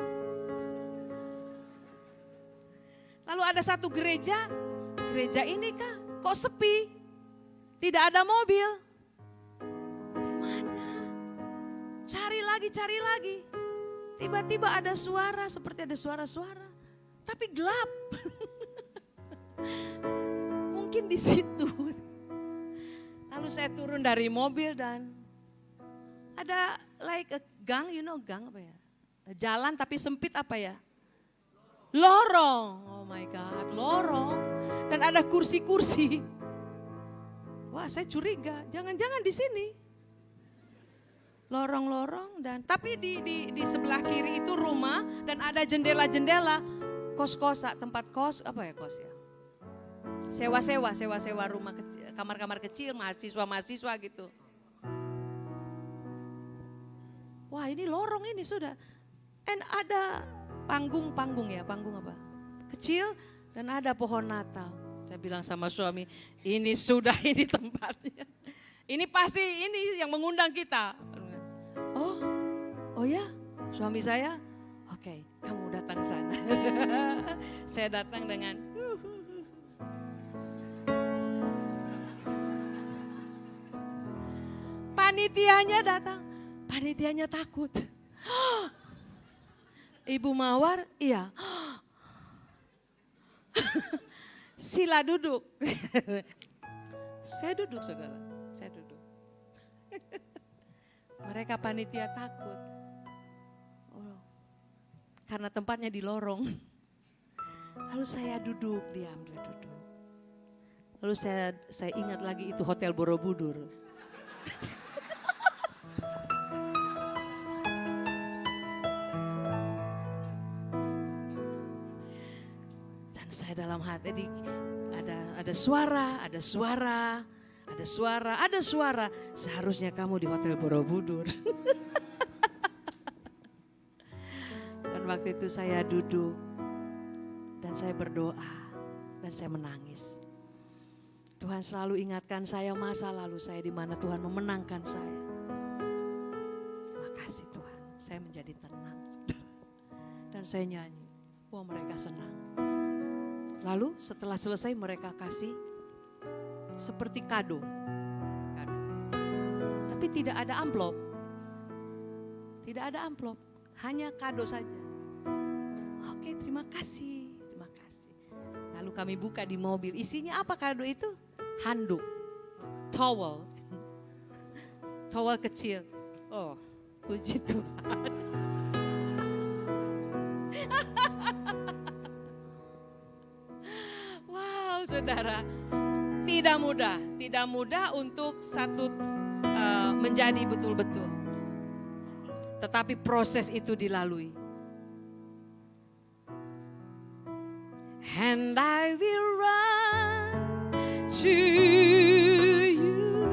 Lalu ada satu gereja ini kok sepi, tidak ada mobil. Gimana? Cari lagi. Tiba-tiba ada suara, seperti ada suara-suara, tapi gelap. Mungkin di situ. Lalu saya turun dari mobil dan ada like a gang, you know gang apa ya? Jalan tapi sempit apa ya? Lorong, oh my God, lorong. Dan ada kursi-kursi. Wah, saya curiga, jangan-jangan di sini. Lorong-lorong tapi di sebelah kiri itu rumah dan ada jendela-jendela, kos-kosan, tempat kos, apa ya kos ya? Sewa rumah kecil, kamar-kamar kecil, mahasiswa gitu. Wah, ini lorong ini sudah. And ada panggung apa? Kecil dan ada pohon Natal. Saya bilang sama suami, ini tempatnya. Ini pasti ini yang mengundang kita. Oh ya, suami saya, oke. kamu datang sana. Saya datang dengan panitianya datang, panitianya takut. Ibu Mawar, iya. Sila duduk. Saya duduk, saudara, saya duduk. Mereka panitia takut. Oh, karena tempatnya di lorong. Lalu saya duduk, diam, duduk. Lalu saya ingat lagi itu Hotel Borobudur. Dan saya dalam hati ada suara. Seharusnya kamu di Hotel Borobudur. Dan waktu itu saya duduk dan saya berdoa dan saya menangis. Tuhan selalu ingatkan saya masa lalu saya di mana Tuhan memenangkan saya. Terima kasih Tuhan, saya menjadi tenang. Dan saya nyanyi, wah mereka senang. Lalu setelah selesai mereka kasih seperti kado. Tapi tidak ada amplop. Tidak ada amplop, hanya kado saja. Oke, terima kasih. Lalu kami buka di mobil, isinya apa kado itu? Handuk, towel kecil. Oh, puji Tuhan. Wow, saudara, tidak mudah untuk menjadi betul-betul. Tetapi proses itu dilalui. And I will run to you,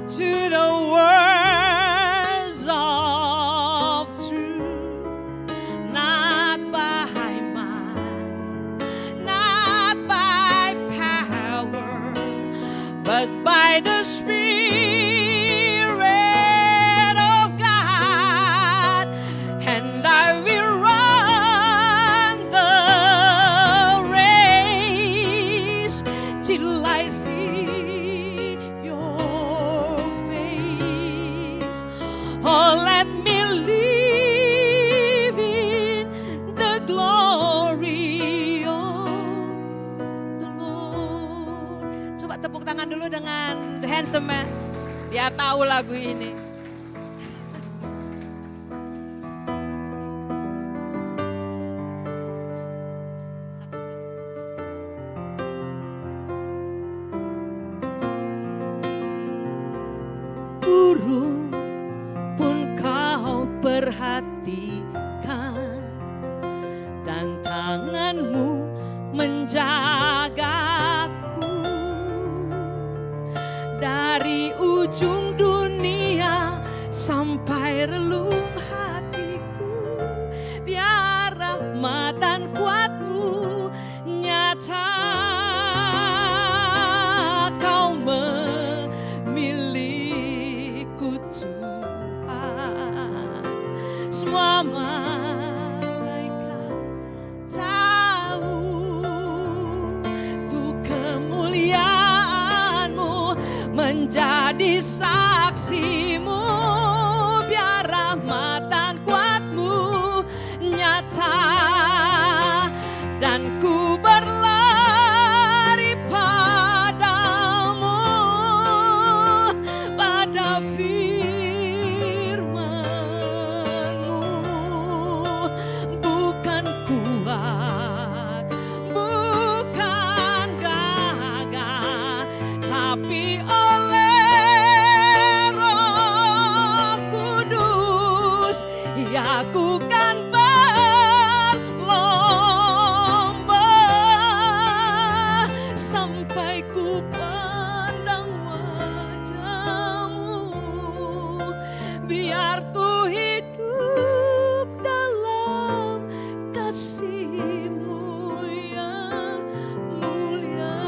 to the words of truth, not by might, not by power, but by the Spirit of God. And I will till I see your face. Oh, let me live in the glory of the Lord. Coba tepuk tangan dulu dengan The Handsome Man. Dia tahu lagu ini. Burung pun kau perhatikan, dan tanganmu menjagaku dari ujung dunia sampai relung hatiku. Biar rahmat dan kuat-Mu nyata kau Tuhan. Semua malaikat tahu tuh kemuliaan-Mu, menjadi saksi-Mu. Biar rahmat dan kuat-Mu nyata, dan ku berlari padamu, pada firman-Mu. Bukan kuat, bukan gagah, tapi oleh Roh Kudus, ya aku kan berlomba sampai ku pandang wajah-Mu. Biar ku hidup dalam kasih-Mu yang mulia.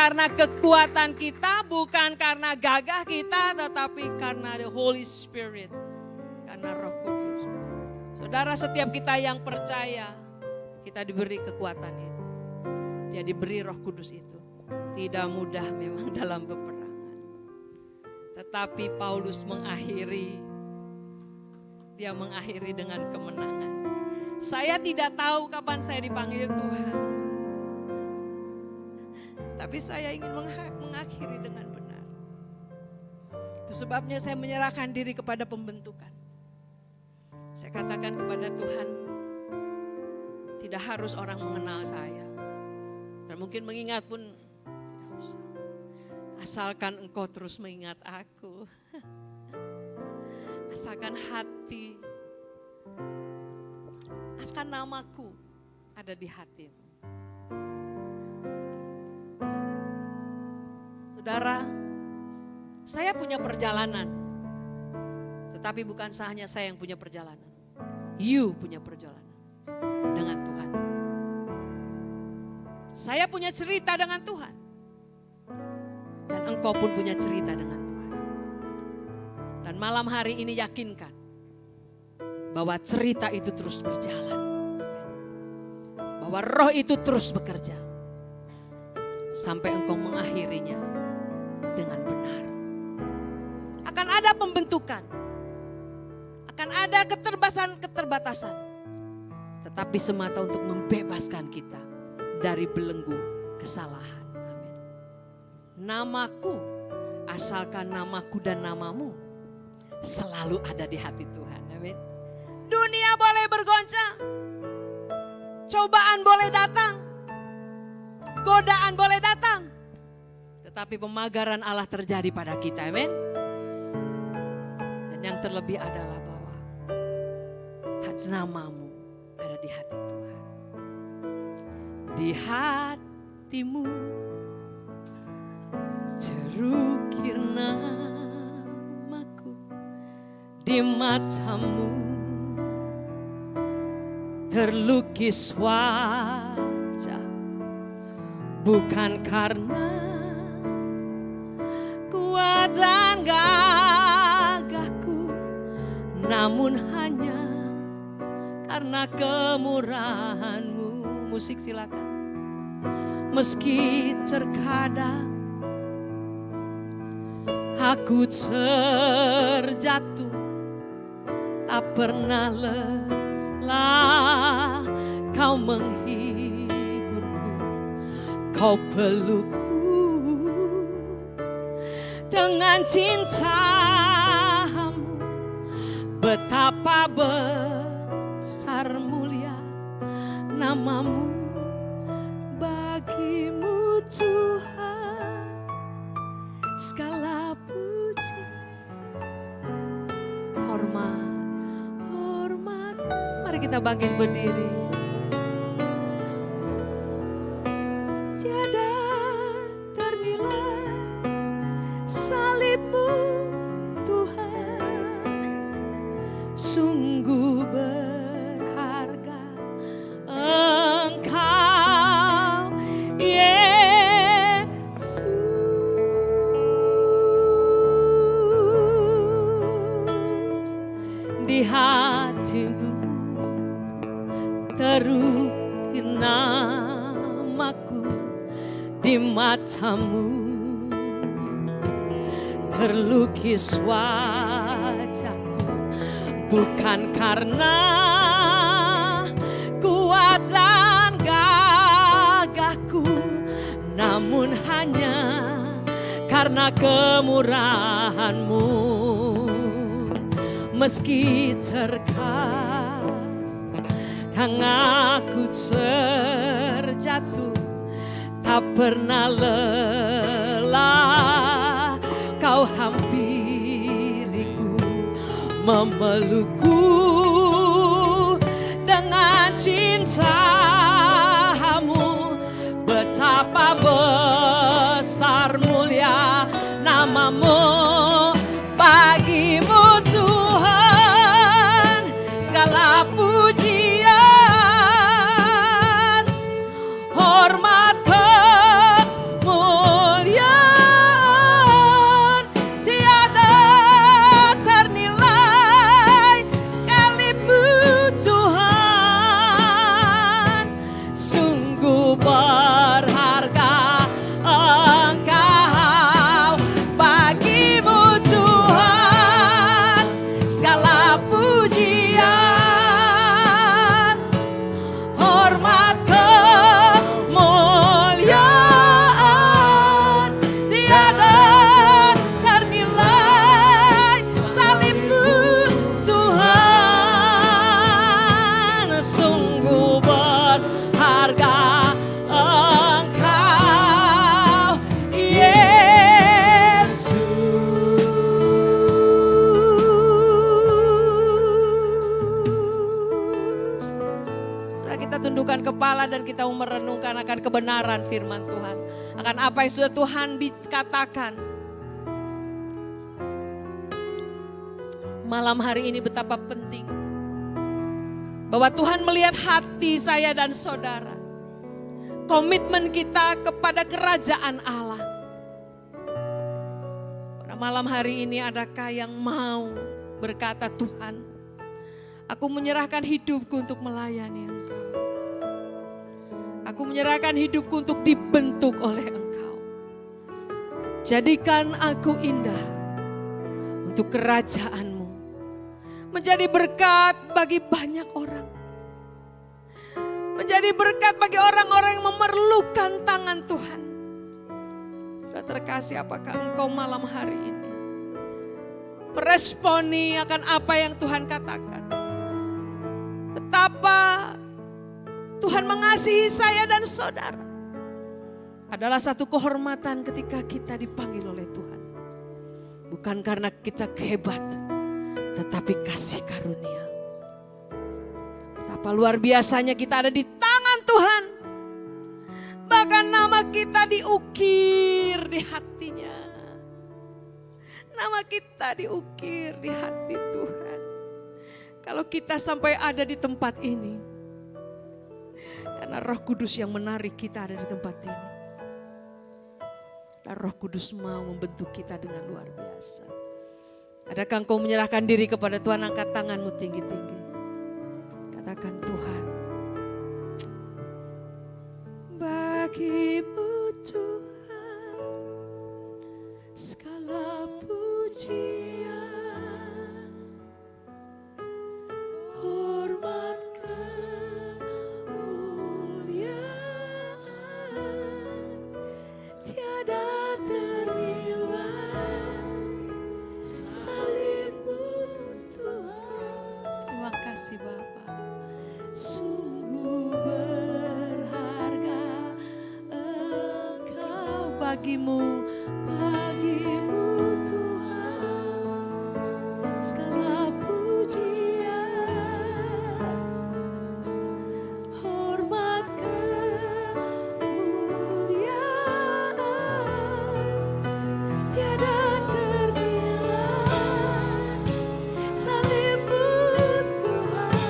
karena kekuatan kita, bukan karena gagah kita, tetapi karena the Holy Spirit, karena Roh Kudus. Saudara, setiap kita yang percaya, kita diberi kekuatan itu. Dia diberi Roh Kudus itu. Tidak mudah memang dalam peperangan. Tetapi Paulus dia mengakhiri dengan kemenangan. Saya tidak tahu kapan saya dipanggil Tuhan. Tapi saya ingin mengakhiri dengan benar. Itu sebabnya saya menyerahkan diri kepada pembentukan. Saya katakan kepada Tuhan, tidak harus orang mengenal saya. Dan mungkin mengingat pun tidak usah. Asalkan Engkau terus mengingat aku. Asalkan hati, asalkan namaku ada di hatimu. Saudara, saya punya perjalanan. Tetapi bukan hanya saya yang punya perjalanan. You punya perjalanan dengan Tuhan. Saya punya cerita dengan Tuhan. Dan engkau pun punya cerita dengan Tuhan. Dan malam hari ini yakinkan bahwa cerita itu terus berjalan. Bahwa Roh itu terus bekerja. Sampai engkau mengakhirinya dengan benar. Akan ada pembentukan. Akan ada keterbatasan. Tetapi semata untuk membebaskan kita dari belenggu kesalahan. Amin. Namaku, asalkan namaku dan namamu selalu ada di hati Tuhan. Amin. Dunia boleh bergoncang. Cobaan boleh datang. Godaan boleh datang. Tetapi pemagaran Allah terjadi pada kita. Amin. Dan yang terlebih adalah bahwa namamu ada di hati Tuhan. Di hatimu terukir namaku, di matamu terlukis wajah, bukan karena kuat dan gagahku, namun hanya karena kemurahan-Mu. Musik silakan. Meski terkadang aku terjatuh, tak pernah lelah Kau menghiburku, Kau pelukku dengan cinta-Mu. Betapa besar mulia namamu, bagimu Tuhan segala puji, hormat. Mari kita bangkit berdiri. Tiada ternilai salibmu Tuhan, sungguh berharga Engkau Yesus. Di hatiku terukir namaku, di matamu terlukis wajahku, bukan karena kuat dan gagahku, namun hanya karena kemurahan-Mu. Meski terkadang aku terjatuh, tak pernah lelah Kau hampiriku, memelukku dengan cinta-Mu. Betapa besar mulia namamu, bagimu Tuhan segala pujian, hormat, kemuliaan. kepala dan kita mau merenungkan akan kebenaran firman Tuhan. Akan apa yang sudah Tuhan katakan. Malam hari ini betapa penting bahwa Tuhan melihat hati saya dan saudara. Komitmen kita kepada kerajaan Allah. Pada malam hari ini adakah yang mau berkata, Tuhan, aku menyerahkan hidupku untuk melayani Engkau. Aku menyerahkan hidupku untuk dibentuk oleh Engkau. Jadikan aku indah untuk kerajaan-Mu. Menjadi berkat bagi banyak orang. Menjadi berkat bagi orang-orang yang memerlukan tangan Tuhan. Sudah terkasih, apakah engkau malam hari ini meresponi akan apa yang Tuhan katakan? Betapa Tuhan mengasihi saya dan saudara. Adalah satu kehormatan ketika kita dipanggil oleh Tuhan. Bukan karena kita hebat, tetapi kasih karunia. Betapa luar biasanya kita ada di tangan Tuhan. Bahkan nama kita diukir di hatinya. Nama kita diukir di hati Tuhan. Kalau kita sampai ada di tempat ini, karena Roh Kudus yang menarik kita ada di tempat ini. Dan Roh Kudus mau membentuk kita dengan luar biasa. Adakah engkau menyerahkan diri kepada Tuhan? Angkat tanganmu tinggi-tinggi. Katakan, Tuhan, bagimu Tuhan segala pujian, hormat, kemuliaan, tiada ternilai salibmu Tuhan. Terima kasih Bapa. Sungguh berharga Engkau, bagimu Tuhan segala pujian, hormat, kemuliaan, tiada ternilai salibmu Tuhan.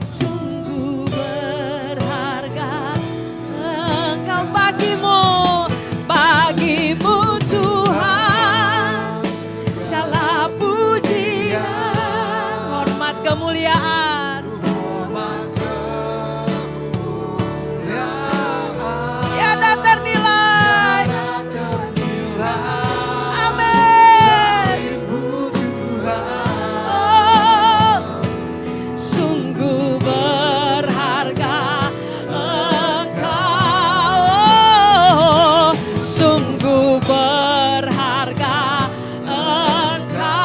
Sungguh berharga Engkau, bagimu Tuhan segala pujian, hormat, kemuliaan, tiada ternilai. Amin. Oh, sungguh berharga Engkau, sungguh berharga Engkau,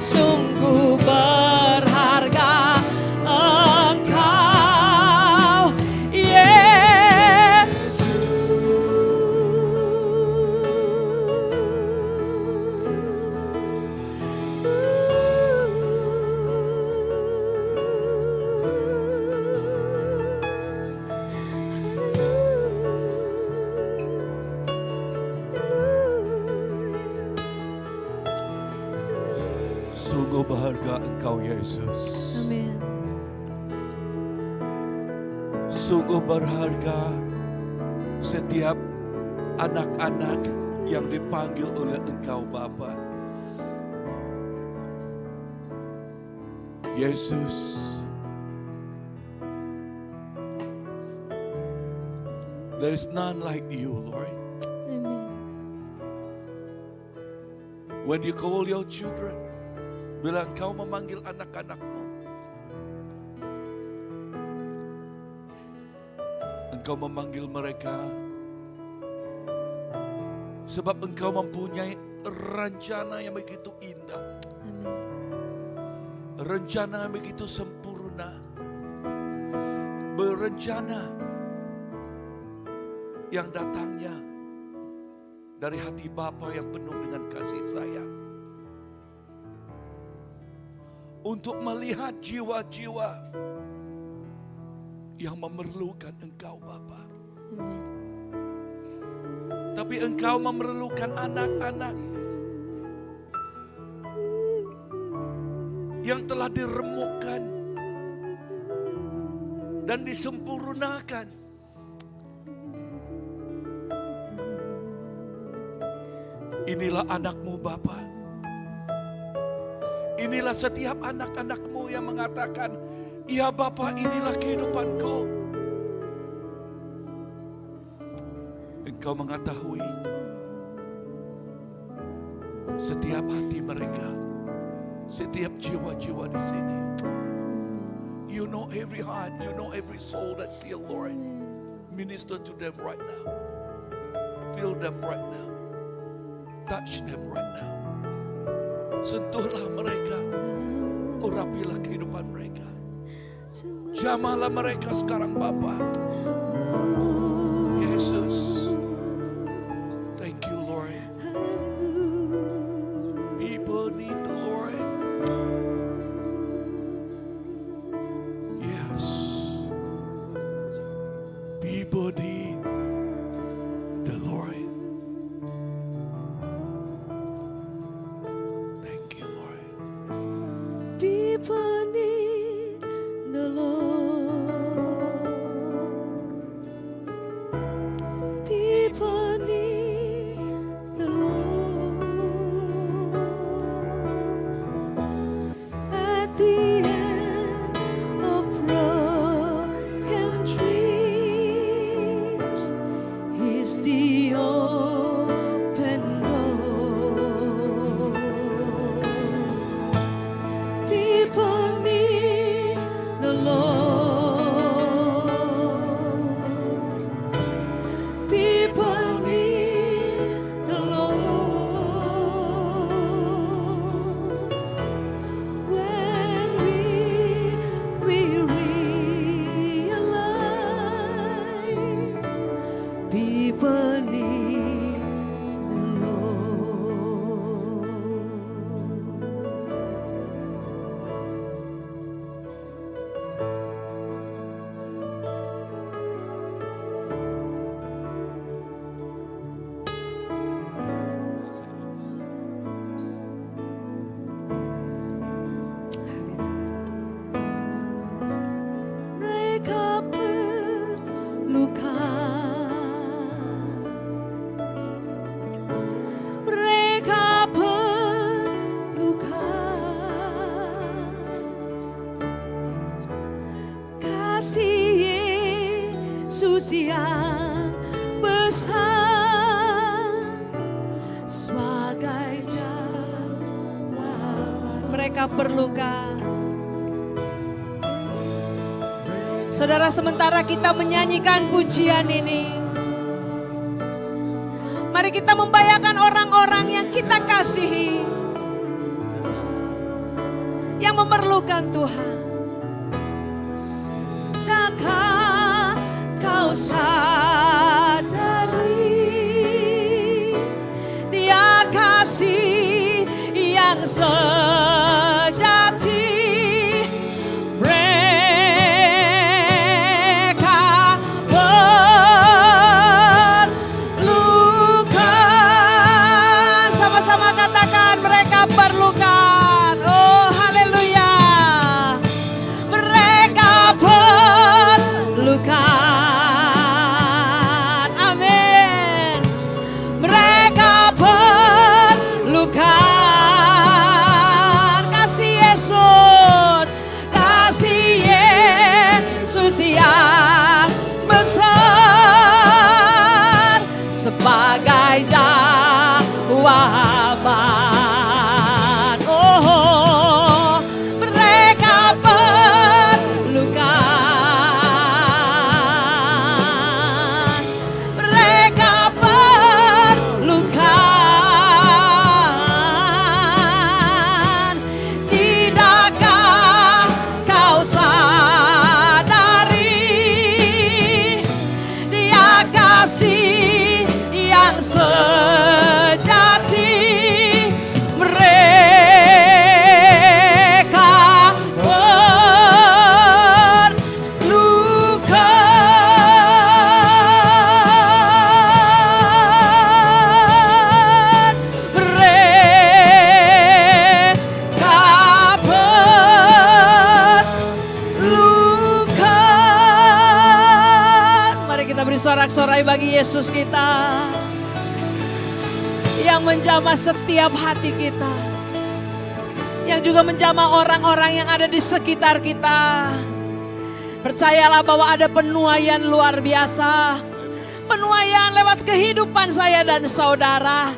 sungguh berharga Engkau, Yesus. Sungguh berharga Engkau Yesus. Amin. Sungguh berharga setiap anak-anak yang dipanggil oleh Engkau Bapa. Yesus, there is none like you, Lord. Amin. When you call your children, bila Engkau memanggil anak-anak-Mu, Engkau memanggil mereka sebab Engkau mempunyai rencana yang begitu indah. Amin. Rencana yang begitu sempurna. Berencana yang datangnya dari hati Bapa yang penuh dengan kasih sayang. untuk melihat jiwa-jiwa yang memerlukan Engkau Bapa. Tapi Engkau memerlukan anak-anak yang telah diremukkan dan disempurnakan. Inilah anak-Mu Bapa. Inilah setiap anak-anak-Mu yang mengatakan, "Ya Bapa, inilah kehidupanku." Engkau mengetahui setiap hati mereka, setiap jiwa-jiwa di sini. You know every heart, you know every soul that's here, Lord. Minister to them right now. Fill them right now. Touch them right now. Sentuhlah mereka. Urapilah kehidupan mereka. Jamahlah mereka sekarang Bapa. Yesus. Thank you Lord. People need the Lord. Yes. People need the Lord. Thank you Lord. People need the Lord. People need the Lord. At the end of broken dreams, He's the open door. People need the Lord. People need the Lord. When we realize people need the Lord. Mereka berluka, mereka berluka, kasih Yesus yang besar sebagai jawaban. Mereka berluka. Saudara, sementara kita menyanyikan pujian ini, mari kita membayangkan orang-orang yang kita kasihi, yang memerlukan Tuhan. Dakkah kau sadari, Dia kasih yang sejati. Sebagai jawaban, oh, mereka perlukan, mereka perlukan. Tidakkah kau sadari, Dia kasih yang sejati. Mereka Sorak-sorai bagi Yesus kita yang menjamah setiap hati kita, yang juga menjamah orang-orang yang ada di sekitar kita. Percayalah bahwa ada penuaian luar biasa, penuaian lewat kehidupan saya dan saudara.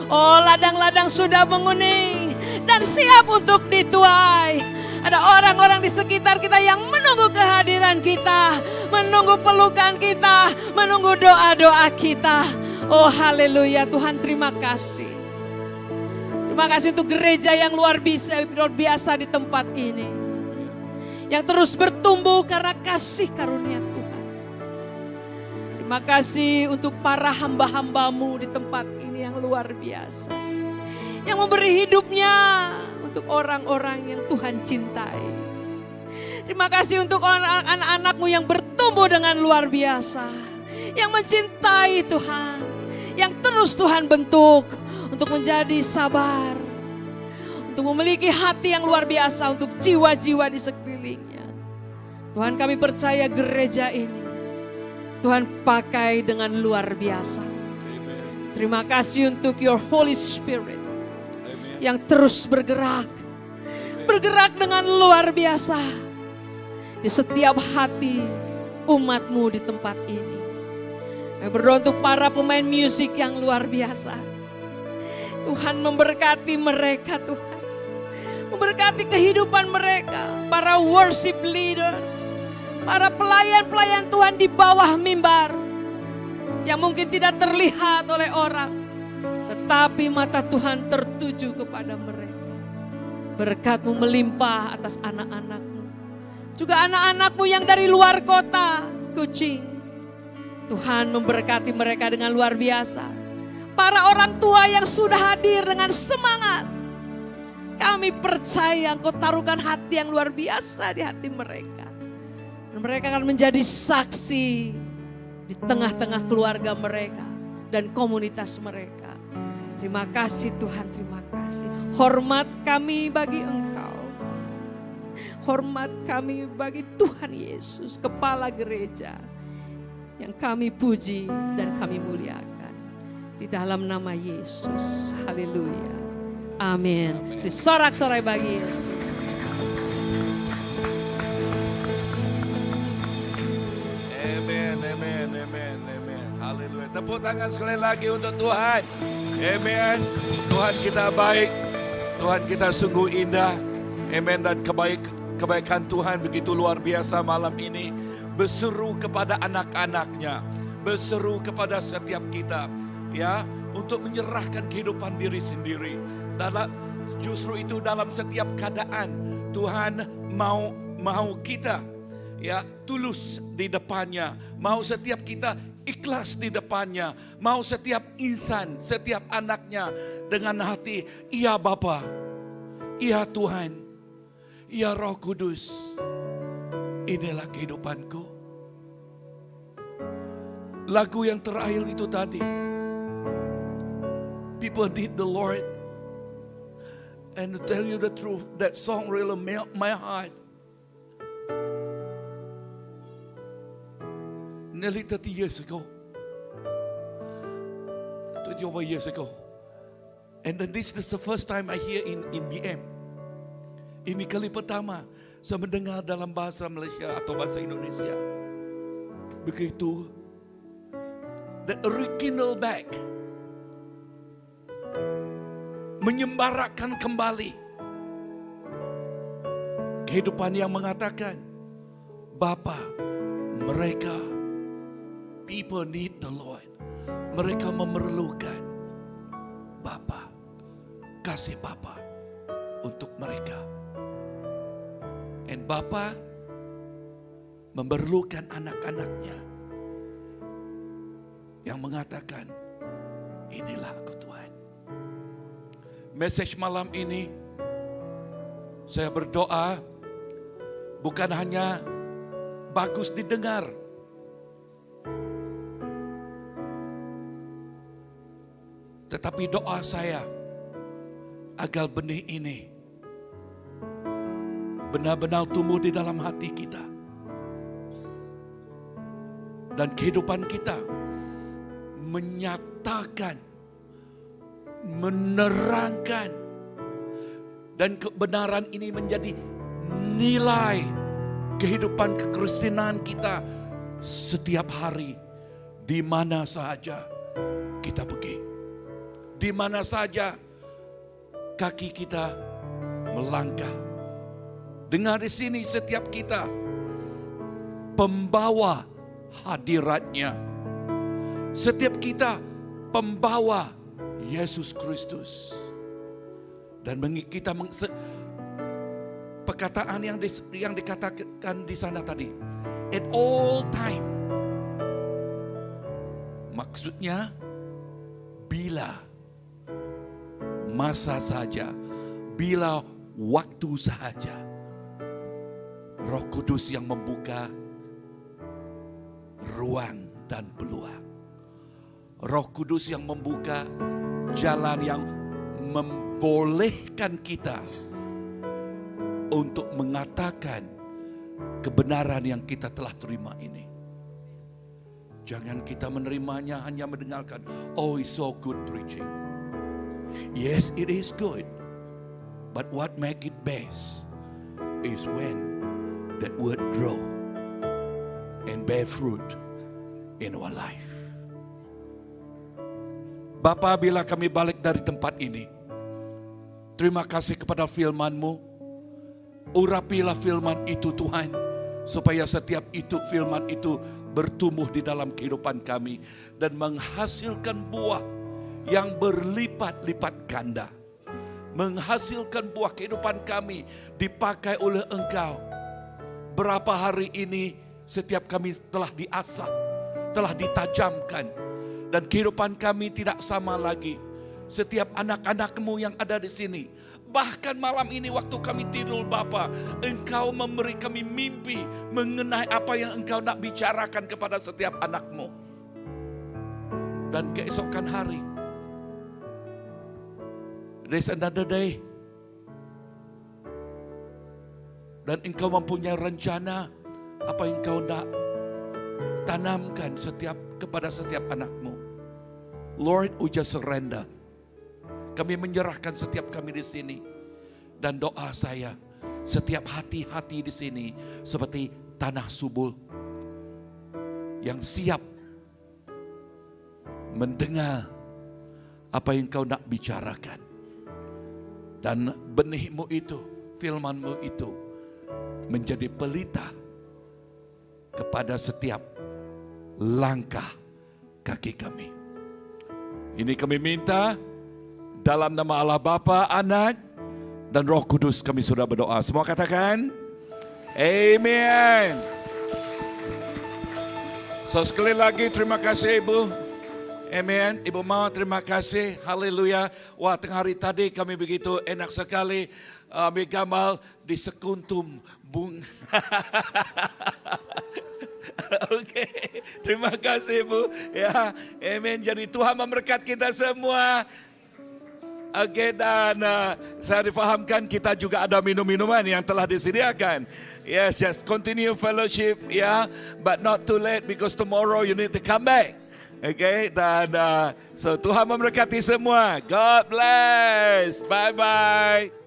Oh, ladang-ladang sudah menguning dan siap untuk dituai. Ada orang-orang di sekitar kita yang menunggu kehadiran kita, menunggu pelukan kita, menunggu doa-doa kita. Oh haleluya, Tuhan terima kasih. Terima kasih untuk gereja yang luar biasa di tempat ini. Yang terus bertumbuh karena kasih karunia Tuhan. Terima kasih untuk para hamba-hambamu di tempat ini yang luar biasa. Yang memberi hidupnya untuk orang-orang yang Tuhan cintai. Terima kasih untuk anak-anakmu yang bertumbuh dengan luar biasa. Yang mencintai Tuhan. Yang terus Tuhan bentuk untuk menjadi sabar. Untuk memiliki hati yang luar biasa untuk jiwa-jiwa di sekelilingnya. Tuhan, kami percaya gereja ini Tuhan pakai dengan luar biasa. Terima kasih untuk your Holy Spirit yang terus bergerak dengan luar biasa di setiap hati umatmu di tempat ini. Kami berdoa untuk para pemain musik yang luar biasa. Tuhan memberkati mereka, Tuhan. Memberkati kehidupan mereka. Para worship leader. Para pelayan-pelayan Tuhan di bawah mimbar. Yang mungkin tidak terlihat oleh orang. Tetapi mata Tuhan tertuju kepada mereka. Berkat-Mu melimpah atas anak-anak-Mu. Juga anak-anak-Mu yang dari luar kota, Kucing. Tuhan memberkati mereka dengan luar biasa. Para orang tua yang sudah hadir dengan semangat. Kami percaya Engkau taruhkan hati yang luar biasa di hati mereka. Dan mereka akan menjadi saksi di tengah-tengah keluarga mereka dan komunitas mereka. Terima kasih Tuhan, terima kasih. Hormat kami bagi Engkau. Hormat kami bagi Tuhan Yesus, Kepala Gereja. Yang kami puji dan kami muliakan. Di dalam nama Yesus. Haleluya. Amin. Disorak-sorai bagi Yesus. Amen, amen, amen, amen. Haleluya. Tepuk tangan sekali lagi untuk Tuhan. Amen. Tuhan kita baik. Tuhan kita sungguh indah. Amen. Dan kebaikan Tuhan begitu luar biasa malam ini. Berseru kepada anak-anaknya. Berseru kepada setiap kita. Ya, untuk menyerahkan kehidupan diri sendiri. Justru itu dalam setiap keadaan Tuhan mau kita ya tulus di depannya. Mau setiap kita ikhlas di depannya. Mau setiap insan, setiap anaknya dengan hati, iya Bapa, iya Tuhan, iya Roh Kudus. Inilah kehidupanku. Lagu yang terakhir itu tadi. People need the Lord. And to tell you the truth, that song really melt my heart. Nearly 30 years ago. 20 over years ago. And then this is the first time I hear in BM. Ini kali pertama saya mendengar dalam bahasa Malaysia atau bahasa Indonesia. Begitu. That rekindle back. Menyembarakan kembali. Kehidupan yang mengatakan, Bapa, mereka, people need the Lord. Mereka memerlukan Bapa. Kasih Bapa untuk mereka. Dan Bapa memerlukan anak-anaknya yang mengatakan, inilah aku Tuhan. Message malam ini saya berdoa bukan hanya bagus didengar, tetapi doa saya agar benih ini benar-benar tumbuh di dalam hati kita. dan kehidupan kita menyatakan, menerangkan, dan kebenaran ini menjadi nilai kehidupan kekristenan kita setiap hari, di mana saja kita pergi, di mana saja kaki kita melangkah. Dengar di sini, setiap kita pembawa hadiratnya. Setiap kita pembawa Yesus Kristus. Dan kita perkataan yang dikatakan di sana tadi, at all time. Maksudnya bila masa saja, bila waktu saja, Roh Kudus yang membuka ruang dan peluang. Roh Kudus yang membuka jalan yang membolehkan kita untuk mengatakan kebenaran yang kita telah terima ini. Jangan kita menerimanya hanya mendengarkan, oh it's so good preaching. Yes, it is good. But what make it best is when that word grow and bear fruit in our life. Bapa, bila kami balik dari tempat ini, terima kasih kepada firman-Mu. Urapilah firman itu Tuhan, supaya setiap firman itu bertumbuh di dalam kehidupan kami dan menghasilkan buah yang berlipat-lipat ganda. Menghasilkan buah kehidupan kami dipakai oleh Engkau. Berapa hari ini setiap kami telah diasah, telah ditajamkan, dan kehidupan kami tidak sama lagi. Setiap anak-anak-Mu yang ada di sini, bahkan malam ini waktu kami tidur Bapa, Engkau memberi kami mimpi mengenai apa yang Engkau nak bicarakan kepada setiap anak-Mu. Dan keesokan hari, there's another day. Dan Engkau mempunyai rencana apa yang Engkau nak tanamkan kepada setiap anak-Mu. Lord, we just surrender. Kami menyerahkan setiap kami di sini. Dan doa saya, setiap hati-hati di sini seperti tanah subur yang siap mendengar apa yang Kau nak bicarakan. Dan benih-Mu itu, firman-Mu itu menjadi pelita kepada setiap langkah kaki kami. Ini kami minta dalam nama Allah Bapa, Anak, dan Roh Kudus kami sudah berdoa. Semua katakan, Amen. So sekali lagi terima kasih Ibu. Amen. Ibu Mama terima kasih. Haleluya. Wah, tengah hari tadi kami begitu enak sekali ambil gambar di sekuntum bunga. Oke, terima kasih Bu. Ya, amen. Jadi Tuhan memberkati kita semua. Oke, dan saya difahamkan kita juga ada minum-minuman yang telah disediakan. Yes, just continue fellowship, ya, but not too late because tomorrow you need to come back. Oke, dan so Tuhan memberkati semua. God bless. Bye bye.